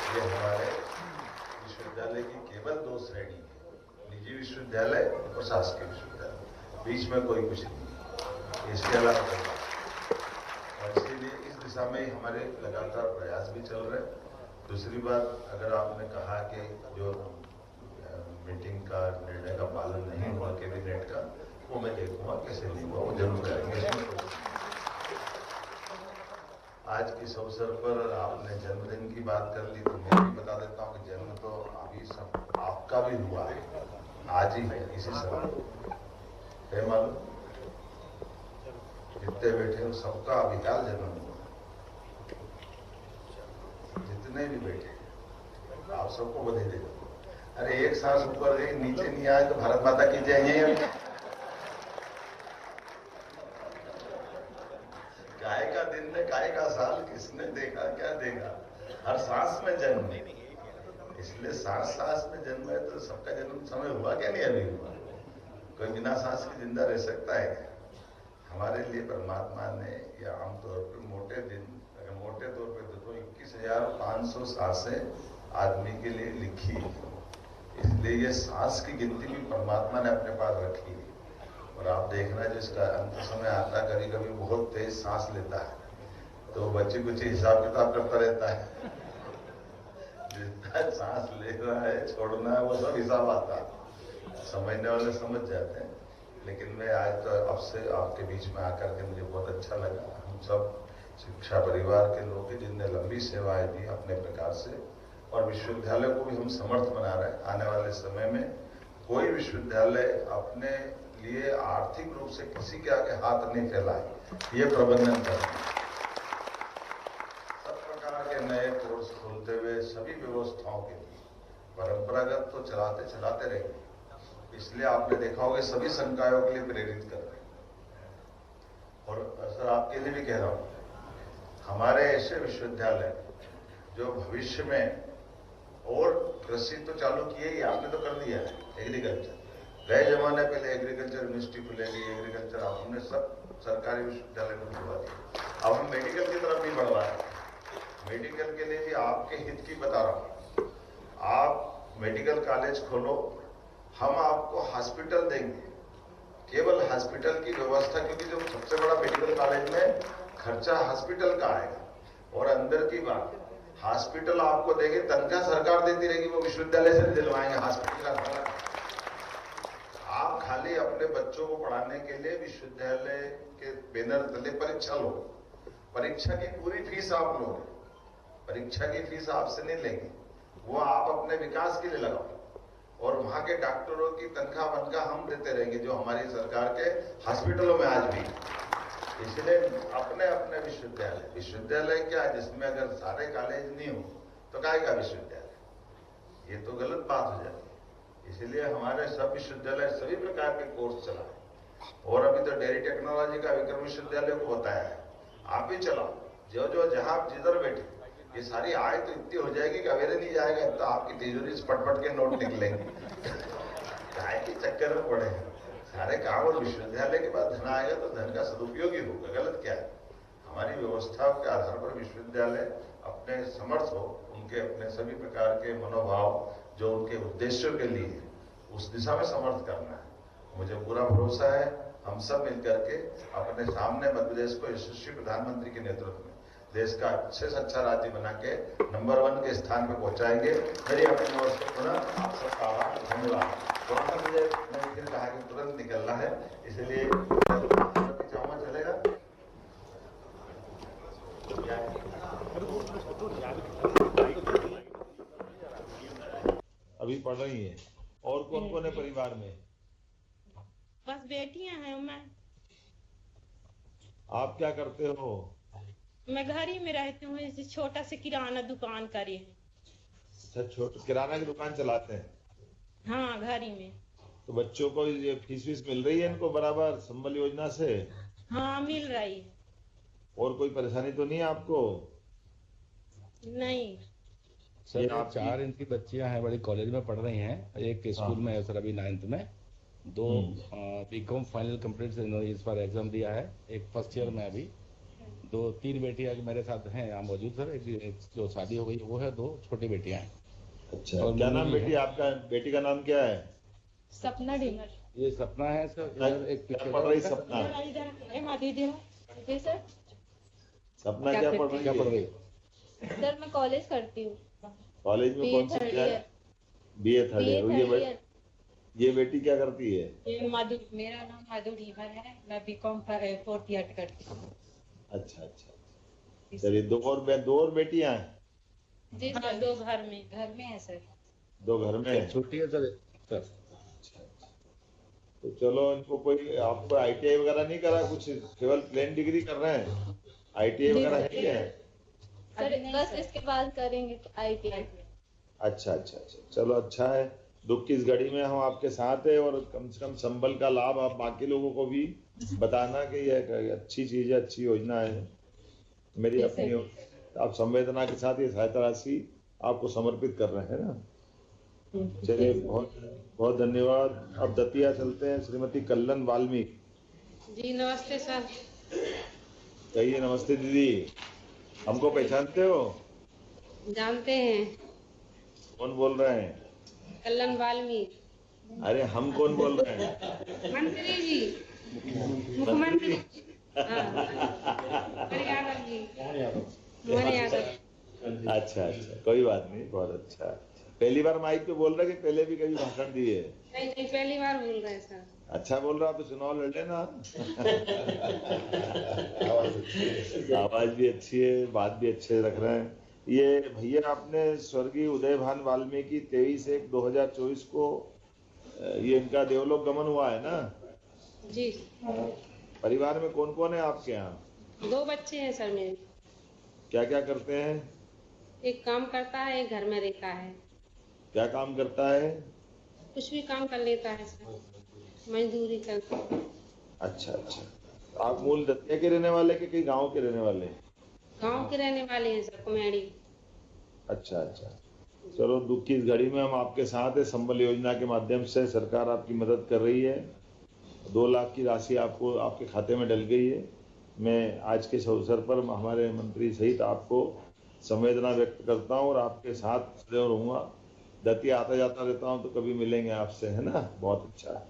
ये हमारे विश्वविद्यालय की केवल 2 श्रेणी है, निजी विश्वविद्यालय और शासकीय विश्वविद्यालय, बीच में कोई कुछ नहीं, इसके अलावा कोई। और इसीलिए इस दिशा में हमारे लगातार प्रयास भी चल रहे हैं। दूसरी बात, अगर आपने कहा कि जो मीटिंग का निर्णय का पालन नहीं हुआ कैबिनेट का, वो मैं देखूंगा कैसे नहीं हुआ, वो जरूर करेंगे। आज इस अवसर पर आपने जन्मदिन की बात कर ली, तो मैं भी बता देता हूँ कि जन्म तो अभी सब आपका भी हुआ है, आज ही है, इसी समय है मालूम। जितने बैठे हो सबका अभिकाल जन्म हुआ, जितने भी बैठे आप सबको बधाई दे दो। अरे एक सांस ऊपर गई नीचे नहीं आए तो भारत माता की जय। गाय का दिन ने गाय का साल, किसने देखा क्या देखा, हर सांस में जन्म है। इसलिए सांस सांस में जन्म है, तो सबका जन्म समय हुआ क्या? नहीं अभी हुआ। कोई बिना सांस के जिंदा रह सकता है? हमारे लिए परमात्मा ने या आमतौर पर मोटे दिन, अगर मोटे तौर पर देखो 21,500 सांसें आदमी के लिए लिखी है। इसलिए ये सांस की गिनती भी परमात्मा ने अपने पास रखी है। और आप देखना जिसका अंत समय आता, कभी कभी बहुत तेज सांस लेता है, तो बच्चे कुछ हिसाब किताब करता रहता है, जितना सांस ले रहा है छोड़ना है वो सब हिसाब आता है, समझने वाले समझ जाते हैं। लेकिन मैं आज तो आपसे आपके बीच में आकर के मुझे बहुत अच्छा लगा। हम सब शिक्षा परिवार के लोग हैं जिनने लंबी सेवाएं दी अपने प्रकार से, और विश्वविद्यालय को भी हम समर्थ बना रहे हैं। आने वाले समय में कोई विश्वविद्यालय अपने लिए आर्थिक रूप से किसी के आगे हाथ नहीं फैलाए, ये प्रबंधन करें। सब प्रकार के नए कोर्स खोलते हुए सभी व्यवस्थाओं के लिए परंपरागत तो चलाते चलाते रहेंगे, इसलिए आपने देखा होगा सभी संकायों के लिए प्रेरित कर रहे हैं। और सर आपके लिए भी कह रहा हूं, हमारे ऐसे विश्वविद्यालय जो भविष्य में, और कृषि तो चालू किए ही, आपने तो कर दिया है एग्रीकल्चर, गए जमाने पहले एग्रीकल्चर यूनिवर्सिटी खुलेगी, एग्रीकल्चर हमने सब सरकारी विश्वविद्यालय में खुलवा दिया। अब हम मेडिकल की तरफ भी बढ़वा रहे हैं। मेडिकल के लिए भी आपके हित की बता रहा हूं, आप मेडिकल कॉलेज खोलो, हम आपको हॉस्पिटल देंगे, केवल हॉस्पिटल की व्यवस्था, क्योंकि जो सबसे बड़ा मेडिकल कॉलेज में खर्चा हॉस्पिटल का आएगा। और अंदर की बात, हॉस्पिटल आपको देंगे, तनख्वाह सरकार देती रहेगी, वो विश्वविद्यालय से दिलवाएंगे, हॉस्पिटल का खर्चा आप खाली अपने बच्चों को पढ़ाने के लिए विश्वविद्यालय के बैनर तले परीक्षा लो, परीक्षा की पूरी फीस आप लोगे, परीक्षा की फीस आपसे नहीं लेंगे, वो आप अपने विकास के लिए लगाओ, और वहां के डॉक्टरों की तनख्वाह बनका हम देते रहेंगे, जो हमारी सरकार के हॉस्पिटलों में आज भी। इसलिए अपने अपने विश्वविद्यालय क्या है, जिसमें अगर सारे कॉलेज नहीं हो तो काय का विश्वविद्यालय, ये तो गलत बात हो जाती है। इसलिए हमारे सब विश्वविद्यालय सभी प्रकार के कोर्स चलाए, और अभी तो डेयरी टेक्नोलॉजी का विक्रम विश्वविद्यालय को बताया है, आप भी चलाओ, जो जो जहां आप जिधर बैठे, ये सारी आय तो इतनी हो जाएगी कि अवेरे नहीं जाएगा, तो आपकी तिजोरी से पटपट के नोट निकलेंगे। काय के चक्कर में पड़े हैं सारे काम, और विश्वविद्यालय के बाद धन आएगा तो धन का सदुपयोग ही होगा, गलत क्या है। हमारी व्यवस्थाओं के आधार पर विश्वविद्यालय अपने समर्थ हो, उनके अपने सभी प्रकार के मनोभाव जो उनके उद्देश्यों के लिए उस दिशा में समर्थ करना है। मुझे पूरा भरोसा है, हम सब मिलकर के अपने सामने मध्य प्रदेश को यशस्वी प्रधानमंत्री के नेतृत्व में देश का अच्छे से अच्छा राज्य बना के नंबर 1 के स्थान पर पहुंचाएंगे। मेरी अपनी ओर से पुनः आप सबका आभार, धन्यवाद। मैंने फिर कहा कि तुरंत निकलना है, इसलिए चाहूंगा, चलेगा? अभी पढ़ रही है। और कौन कौन है परिवार में?
बस बेटियां हैं। मैं
आप क्या करते हो?
घर ही में रहती हूँ, इसे छोटा से किराना दुकान करे हैं।
अच्छा, छोटा किराना की दुकान चलाते हैं?
हाँ, घर ही में।
तो बच्चों को ये फीस मिल रही है इनको बराबर संबल योजना से?
हाँ, मिल रही है।
और कोई परेशानी तो नहीं है आपको?
नहीं
सर, 4 इनकी बच्चियां हैं, बड़ी कॉलेज में पढ़ रही हैं, एक स्कूल में है सर अभी 9th में, 2 बीकॉम फाइनल कंप्लीट से इन्होंने इस बार एग्जाम दिया है, एक फर्स्ट ईयर में अभी, 3 बेटियां मेरे साथ हैं यहाँ मौजूद सर, एक जो शादी हो गई वो है, 2 छोटी बेटियां हैं।
अच्छा, और क्या नाम बेटी आपका? बेटी का नाम क्या है?
सपना ढीमर।
ये सपना है सर, एक
क्या पढ़ रही सपना?
सर
सपना क्या पढ़ रही है?
सर मैं कॉलेज करती हूँ।
कॉलेज में कौन सा क्या है? BA third year. ये बेटी क्या करती है?
मेरा नाम मधु ढीमर है, मैं बीकॉम 4th ईयर करती हूँ।
अच्छा, चलिए, 2 और बेटियां हैं?
जी सर, 2 घर में है सर।
2 घर में
छुट्टी है सर।
अच्छा, तो चलो, इनको कोई आपको ITI वगैरह नहीं करा, कुछ केवल प्लेन डिग्री कर रहे हैं? ITI वगैरह है क्या?
सर बस इसके बाद करेंगे ITI।
अच्छा, चलो, अच्छा है। दुख की इस घड़ी में हम आपके साथ हैं, और कम से कम संबल का लाभ आप बाकी लोगों को भी बताना कि यह अच्छी चीज है, अच्छी योजना है। मेरी अपनी आप संवेदना के साथ ये सहायता राशि आपको समर्पित कर रहे हैं ना। चलिए, बहुत बहुत धन्यवाद। अब दतिया चलते हैं, श्रीमती कल्लन वाल्मीकि
जी। नमस्ते सर।
कहिए। नमस्ते दीदी, हमको पहचानते हो?
जानते हैं।
कौन बोल रहे हैं?
कल्लन वाल्मीकि।
अरे, हम कौन बोल रहे हैं?
मंत्री जी, मुख्यमंत्री। यादव जी, मोहन यादव।
अच्छा, कोई बात नहीं, बहुत अच्छा। पहली बार माइक पे बोल रहे कि पहले भी कभी भाषण दिए?
नहीं, पहली बार बोल रहे हैं सर।
अच्छा बोल रहा, तो चुनाव लड़ लेना। आवाज भी अच्छी है, बात भी अच्छे रख रहे हैं। ये भैया, आपने स्वर्गीय उदयभान वाल्मीकि 23/1/2024 को ये इनका देवलोक गमन हुआ है ना
जी।
परिवार में कौन कौन है आपके यहाँ?
2 बच्चे हैं सर मेरे।
क्या क्या करते हैं?
एक काम करता है, एक घर में रहता है।
क्या काम करता है?
कुछ भी काम कर लेता है सर, मजदूरी करता है।
अच्छा अच्छा। आप मूल दतिया के रहने वाले के कई गांव के रहने वाले?
गांव के रहने वाले हैं सर, कुमेड़ी।
अच्छा अच्छा। चलो, दुख की इस घड़ी में हम आपके साथ हैं। संबल योजना के माध्यम से सरकार आपकी मदद कर रही है। 2 लाख की राशि आपको आपके खाते में डल गई है। मैं आज के इस अवसर पर हमारे मंत्री सहित आपको संवेदना व्यक्त करता हूँ और आपके साथ सदैव रहूंगा। दतिया आता जाता रहता हूँ तो कभी मिलेंगे आपसे, है ना? बहुत अच्छा है।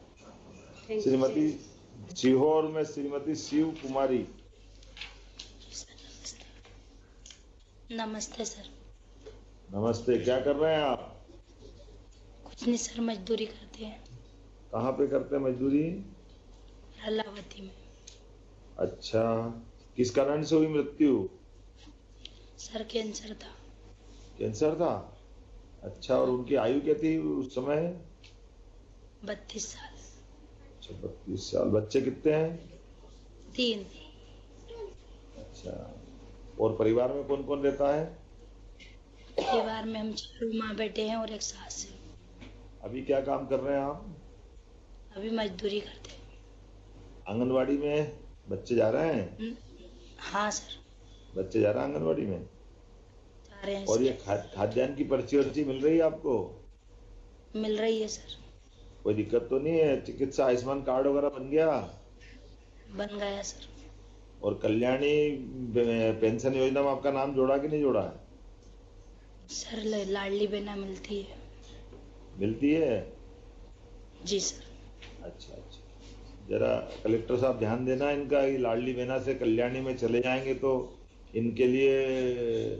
Thank you.
श्रीमती सीहोर में श्रीमती शिव कुमारी।
नमस्ते सर।
नमस्ते। क्या कर रहे हैं आप?
कुछ नहीं सर, मजदूरी करते हैं
कहाँ पे करते हैं मजदूरी?
हलावती में।
अच्छा, किस कारण से हुई मृत्यु?
सर कैंसर था।
कैंसर था? अच्छा, और उनकी आयु क्या थी उस समय?
32 साल।
अच्छा, 32 साल। बच्चे कितने हैं?
3।
अच्छा, और परिवार में कौन कौन रहता है?
परिवार में हम 4 माँ बेटे हैं और एक सास है।
अभी क्या काम कर रहे हैं आप?
अभी मजदूरी करते हैं।
आंगनवाड़ी में बच्चे जा रहे हैं?
हाँ सर,
बच्चे जा रहे हैं आंगनवाड़ी में?
जा रहे हैं
और ये
सर।
खाद्यान्न की पर्ची वर्ची मिल रही है आपको?
मिल रही है सर।
कोई दिक्कत तो नहीं है? चिकित्सा आयुष्मान कार्ड वगैरह बन गया?
बन गया सर।
और कल्याणी पेंशन योजना में आपका नाम जोड़ा कि नहीं जोड़ा है?
सर लाडली बहना मिलती है।
मिलती है?
जी सर।
अच्छा अच्छा। जरा कलेक्टर साहब ध्यान देना इनका, ये लाडली बहना से कल्याणी में चले जाएंगे तो इनके लिए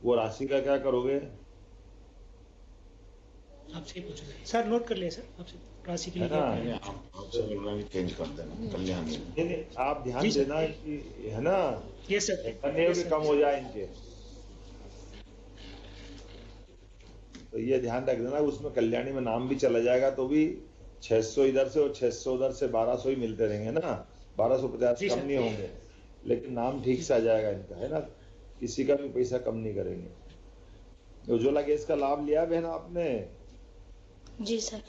वो राशि का क्या करोगे?
आपसे पूछ रहे हैं सर, नोट कर लिया सर, आपसे राशि के
है
लिए
ना?
चेंज कर देना कल्याण में।
नहीं नहीं, आप ध्यान
जी सर।
देना कि, है ना,
ये सर,
अन्य भी कम हो जाए इनके, तो ये ध्यान रख देना। उसमें कल्याणी में नाम भी चला जाएगा तो भी 600 इधर से और 600 उधर से 1200 ही मिलते रहेंगे ना, 1250
जी
कम
सर।
नहीं होंगे, लेकिन नाम ठीक से आ जाएगा इनका, है ना? किसी का भी पैसा कम नहीं करेंगे। उज्ज्वला गैस का लाभ लिया बहन आपने?
जी सर।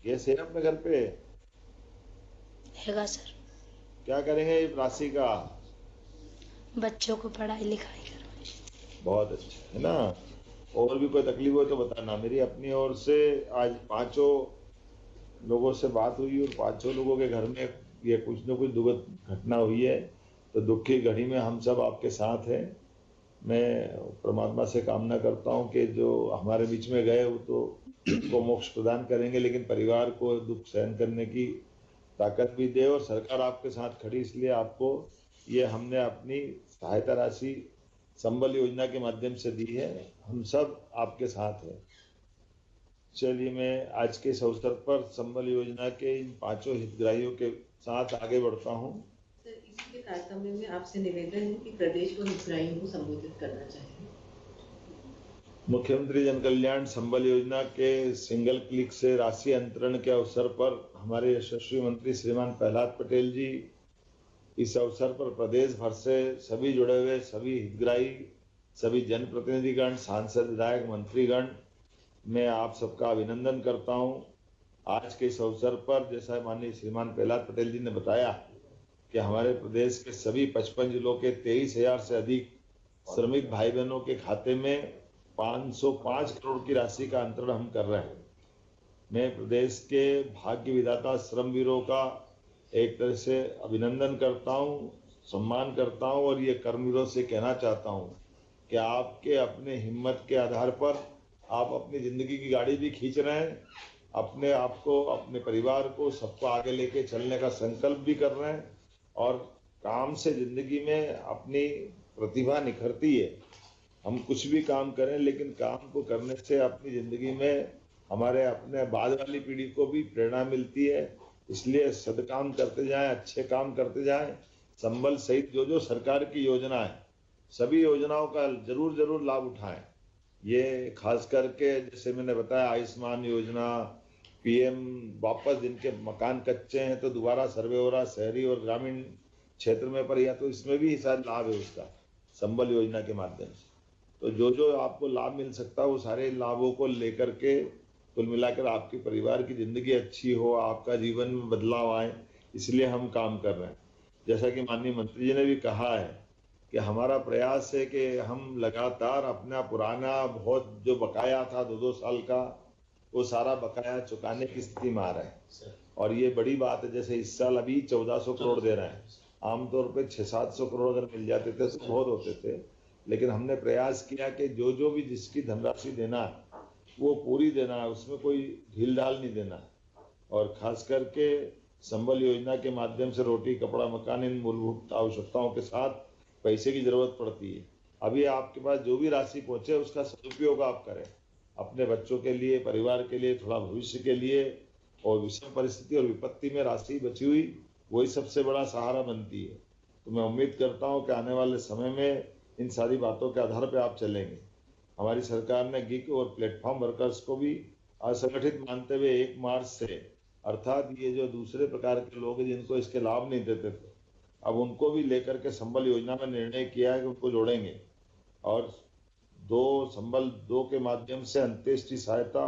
गैस है अपने घर पे?
हैगा सर।
क्या करेंगे इस राशि का?
बच्चों को पढ़ाई लिखाई करवाई।
बहुत अच्छा, है ना? और भी कोई तकलीफ हो तो बताना। मेरी अपनी ओर से आज 5 लोगों से बात हुई और 5 लोगों के घर में ये कुछ न कुछ दुखद घटना हुई है, तो दुख की घड़ी में हम सब आपके साथ हैं। मैं परमात्मा से कामना करता हूं कि जो हमारे बीच में गए वो तो उनको मोक्ष प्रदान करेंगे, लेकिन परिवार को दुख सहन करने की ताकत भी दे। और सरकार आपके साथ खड़ी, इसलिए आपको ये हमने अपनी सहायता राशि संबल योजना के माध्यम से दी है। हम सब आपके साथ हैं। चलिए, मैं आज के इस अवसर पर संबल योजना के इन 5 हितग्राहियों के साथ आगे बढ़ता हूं।
सर, इसी के तारतम्य में आपसे निवेदन है कि प्रदेश को हितग्राहियों को संबोधित करना चाहिए।
मुख्यमंत्री जन कल्याण संबल योजना के सिंगल क्लिक से राशि अंतरण के अवसर पर हमारे यशस्वी मंत्री श्रीमान प्रहलाद पटेल जी इस अवसर पर प्रदेश भर से सभी जुड़े हुए सभी हितग्राही, सभी जनप्रतिनिधिगण, सांसद, विधायक, मंत्रीगण, मैं आप सबका अभिनंदन करता हूं। आज के इस अवसर पर जैसा माननीय श्रीमान प्रहलाद पटेल जी ने बताया कि हमारे प्रदेश के सभी 55 जिलों के 23,000 से अधिक श्रमिक भाई बहनों के खाते में 505 करोड़ की राशि का अंतरण हम कर रहे हैं। मैं प्रदेश के भाग्य विधाता श्रमवीरों का एक तरह से अभिनंदन करता हूं, सम्मान करता हूं और ये कर्मवीरों से कहना चाहता हूं कि आपके अपने हिम्मत के आधार पर आप अपनी जिंदगी की गाड़ी भी खींच रहे हैं, अपने आप को, अपने परिवार को, सबको आगे लेके चलने का संकल्प भी कर रहे हैं और काम से जिंदगी में अपनी प्रतिभा निखरती है। हम कुछ भी काम करें, लेकिन काम को करने से अपनी जिंदगी में हमारे अपने बाद वाली पीढ़ी को भी प्रेरणा मिलती है। इसलिए सदकाम करते जाएं, अच्छे काम करते जाएं। संबल सहित जो जो सरकार की योजना है, सभी योजनाओं का जरूर लाभ उठाएं। ये खास करके जैसे मैंने बताया, आयुष्मान योजना, पीएम, वापस जिनके मकान कच्चे हैं तो दोबारा सर्वे हो रहा शहरी और ग्रामीण क्षेत्र में, पर या तो इसमें भी शायद लाभ है उसका, संबल योजना के माध्यम से।
तो जो जो आपको लाभ मिल सकता है वो सारे लाभों को लेकर के कुल मिलाकर आपके परिवार की जिंदगी अच्छी हो, आपका जीवन में बदलाव आए, इसलिए हम काम कर रहे हैं। जैसा कि माननीय मंत्री जी ने भी कहा है कि हमारा प्रयास है कि हम लगातार अपना पुराना बहुत जो बकाया था 2-2 साल का, वो सारा बकाया चुकाने की स्थिति में आ रहे हैं। और ये बड़ी बात है, जैसे इस साल अभी 1400 करोड़ दे रहे हैं। आमतौर पे 600-700 करोड़ अगर मिल जाते थे तो बहुत होते थे, लेकिन हमने प्रयास किया कि जो जो भी जिसकी धनराशि देना है वो पूरी देना है, उसमें कोई ढील ढाल नहीं देना है। और खास करके संबल योजना के माध्यम से रोटी, कपड़ा, मकान, इन मूलभूत आवश्यकताओं के साथ पैसे की जरूरत पड़ती है। अभी आपके पास जो भी राशि पहुंचे उसका सदुपयोग आप करें, अपने बच्चों के लिए, परिवार के लिए, थोड़ा भविष्य के लिए। और विषम परिस्थिति और विपत्ति में राशि बची हुई वही सबसे बड़ा सहारा बनती है। तो मैं उम्मीद करता हूं कि आने वाले समय में इन सारी बातों के आधार पर आप चलेंगे। हमारी सरकार ने गिग और प्लेटफॉर्म वर्कर्स को भी असंगठित मानते हुए 1 मार्च से, अर्थात ये जो दूसरे प्रकार के लोग हैं जिनको इसके लाभ नहीं देते थे, अब उनको भी लेकर के संबल योजना में निर्णय किया है कि उनको जोड़ेंगे। और संबल 2 के माध्यम से अंत्येष्टि सहायता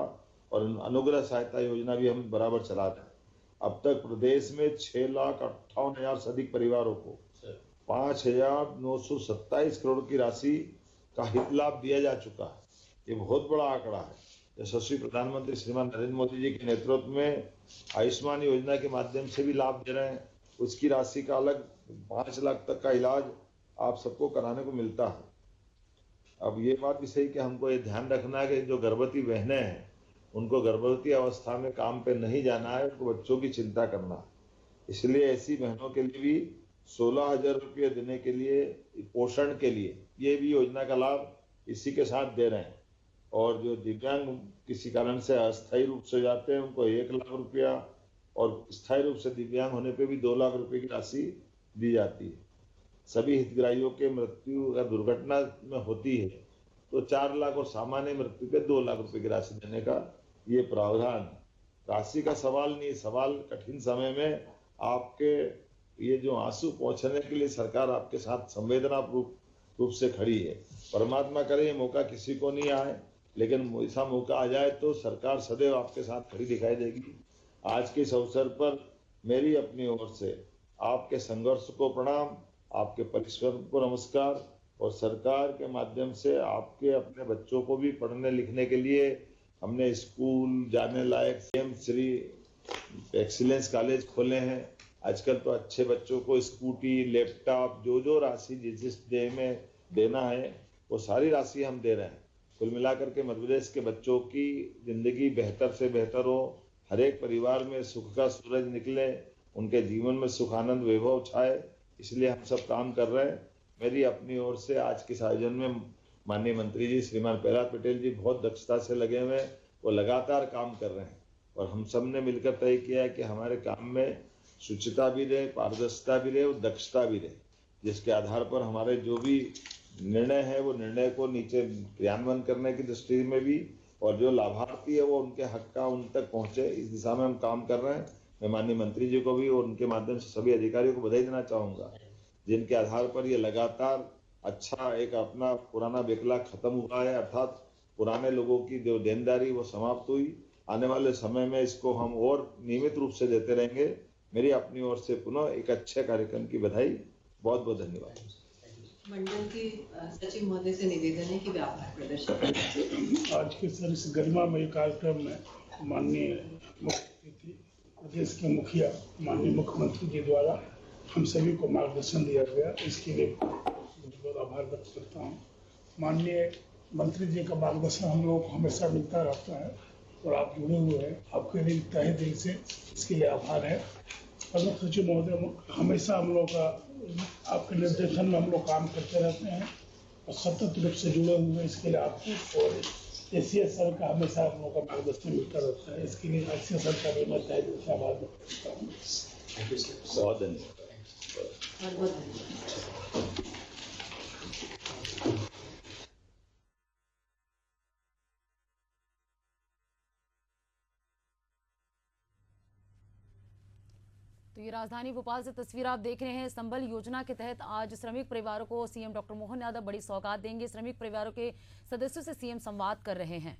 और अनुग्रह सहायता योजना भी हम बराबर चला रहे हैं। अब तक प्रदेश में 6,58,000 से अधिक परिवारों को 5,927 करोड़ की राशि का हित लाभ दिया जा चुका है। ये बहुत बड़ा आंकड़ा है। यशस्वी प्रधानमंत्री श्रीमान नरेंद्र मोदी जी के नेतृत्व में आयुष्मान योजना के माध्यम से भी लाभ दे रहे हैं। उसकी राशि का अलग 5 लाख तक का इलाज आप सबको कराने को मिलता है। अब ये बात भी सही कि हमको ये ध्यान रखना है कि जो गर्भवती बहनें हैं उनको गर्भवती अवस्था में काम पे नहीं जाना है, उनको बच्चों की चिंता करना है। इसलिए ऐसी बहनों के लिए भी 16,000 रुपये देने के लिए, पोषण के लिए, ये भी योजना का लाभ इसी के साथ दे रहे हैं। और जो दिव्यांग किसी कारण से अस्थायी रूप से जाते हैं उनको 1 लाख रुपया, और स्थायी रूप से दिव्यांग होने पे भी 2 लाख रुपए की राशि दी जाती है। सभी हितग्राहियों के मृत्यु अगर दुर्घटना में होती है तो 4 लाख और सामान्य मृत्यु पे 2 लाख रुपए की राशि देने का ये प्रावधान। राशि का सवाल नहीं, सवाल कठिन समय में आपके ये जो आंसू पहुंचने के लिए सरकार आपके साथ संवेदना रूप से खड़ी है। परमात्मा करे ये मौका किसी को नहीं आए, लेकिन ऐसा मौका आ जाए तो सरकार सदैव आपके साथ खड़ी दिखाई देगी। आज के इस अवसर पर मेरी अपनी ओर से आपके संघर्ष को प्रणाम, आपके परिश्रम को नमस्कार, और सरकार के माध्यम से आपके अपने बच्चों को भी पढ़ने लिखने के लिए हमने स्कूल जाने लायक सीएम श्री एक्सीलेंस कॉलेज खोले हैं। आजकल तो अच्छे बच्चों को स्कूटी, लैपटॉप, जो राशि जिस डे में देना है वो सारी राशि हम दे रहे हैं। कुल मिलाकर के मध्य प्रदेश के बच्चों की जिंदगी बेहतर से बेहतर हो, हर एक परिवार में सुख का सूरज निकले, उनके जीवन में सुख, आनंद, वैभव छाए, इसलिए हम सब काम कर रहे हैं। मेरी अपनी ओर से आज के इस आयोजन में माननीय मंत्री जी श्रीमान प्रहलाद पटेल जी बहुत दक्षता से लगे हुए हैं, वो लगातार काम कर रहे हैं। और हम सब ने मिलकर तय किया है कि हमारे काम में शुचिता भी रहे, पारदर्शिता भी रहे और दक्षता भी रहे, जिसके आधार पर हमारे जो भी निर्णय है वो निर्णय को नीचे क्रियान्वयन करने की दृष्टि में भी, और जो लाभार्थी है वो उनके हक का उन तक पहुंचे, इस दिशा में हम काम कर रहे हैं। मैं माननीय मंत्री जी को भी और उनके माध्यम से सभी अधिकारियों को बधाई देना चाहूंगा, जिनके आधार पर ये लगातार अच्छा एक अपना पुराना बेकला खत्म हुआ है, अर्थात पुराने लोगों की जो देनदारी वो समाप्त हुई। आने वाले समय में इसको हम और नियमित रूप से देते रहेंगे। मेरी अपनी ओर से पुनः एक अच्छे कार्यक्रम की बधाई, बहुत बहुत धन्यवाद।
मंडल के सचिव महोदय से निवेदन है कि वे आभार प्रदर्शन करें।
आज के सर इस गरिमामय कार्यक्रम में माननीय मुख्य प्रदेश के मुखिया माननीय मुख्यमंत्री जी द्वारा हम सभी को मार्गदर्शन दिया गया, इसके लिए बहुत आभार व्यक्त करता हूँ। माननीय मंत्री जी का मार्गदर्शन हम लोगों को हमेशा मिलता रहता है और आप जुड़े हुए हैं, आपके लिए तहे दिल से इसके लिए आभार है। प्रमुख सचिव महोदय, हमेशा हम लोग का आपके निर्देशन में हम लोग काम करते रहते हैं और सतत रूप से जुड़े हुए हैं, इसके लिए आपको और एसीएस सर का हमेशा हम लोग का मार्गदर्शन मिलता रहता है, इसके लिए एसीएस सर का भी मैं तहे दिल से आभार व्यक्त करता हूँ।
बहुत धन्यवाद।
तो ये राजधानी भोपाल से तस्वीर आप देख रहे हैं। संबल योजना के तहत आज श्रमिक परिवारों को सीएम डॉक्टर मोहन यादव बड़ी सौगात देंगे। श्रमिक परिवारों के सदस्यों से सीएम संवाद कर रहे हैं।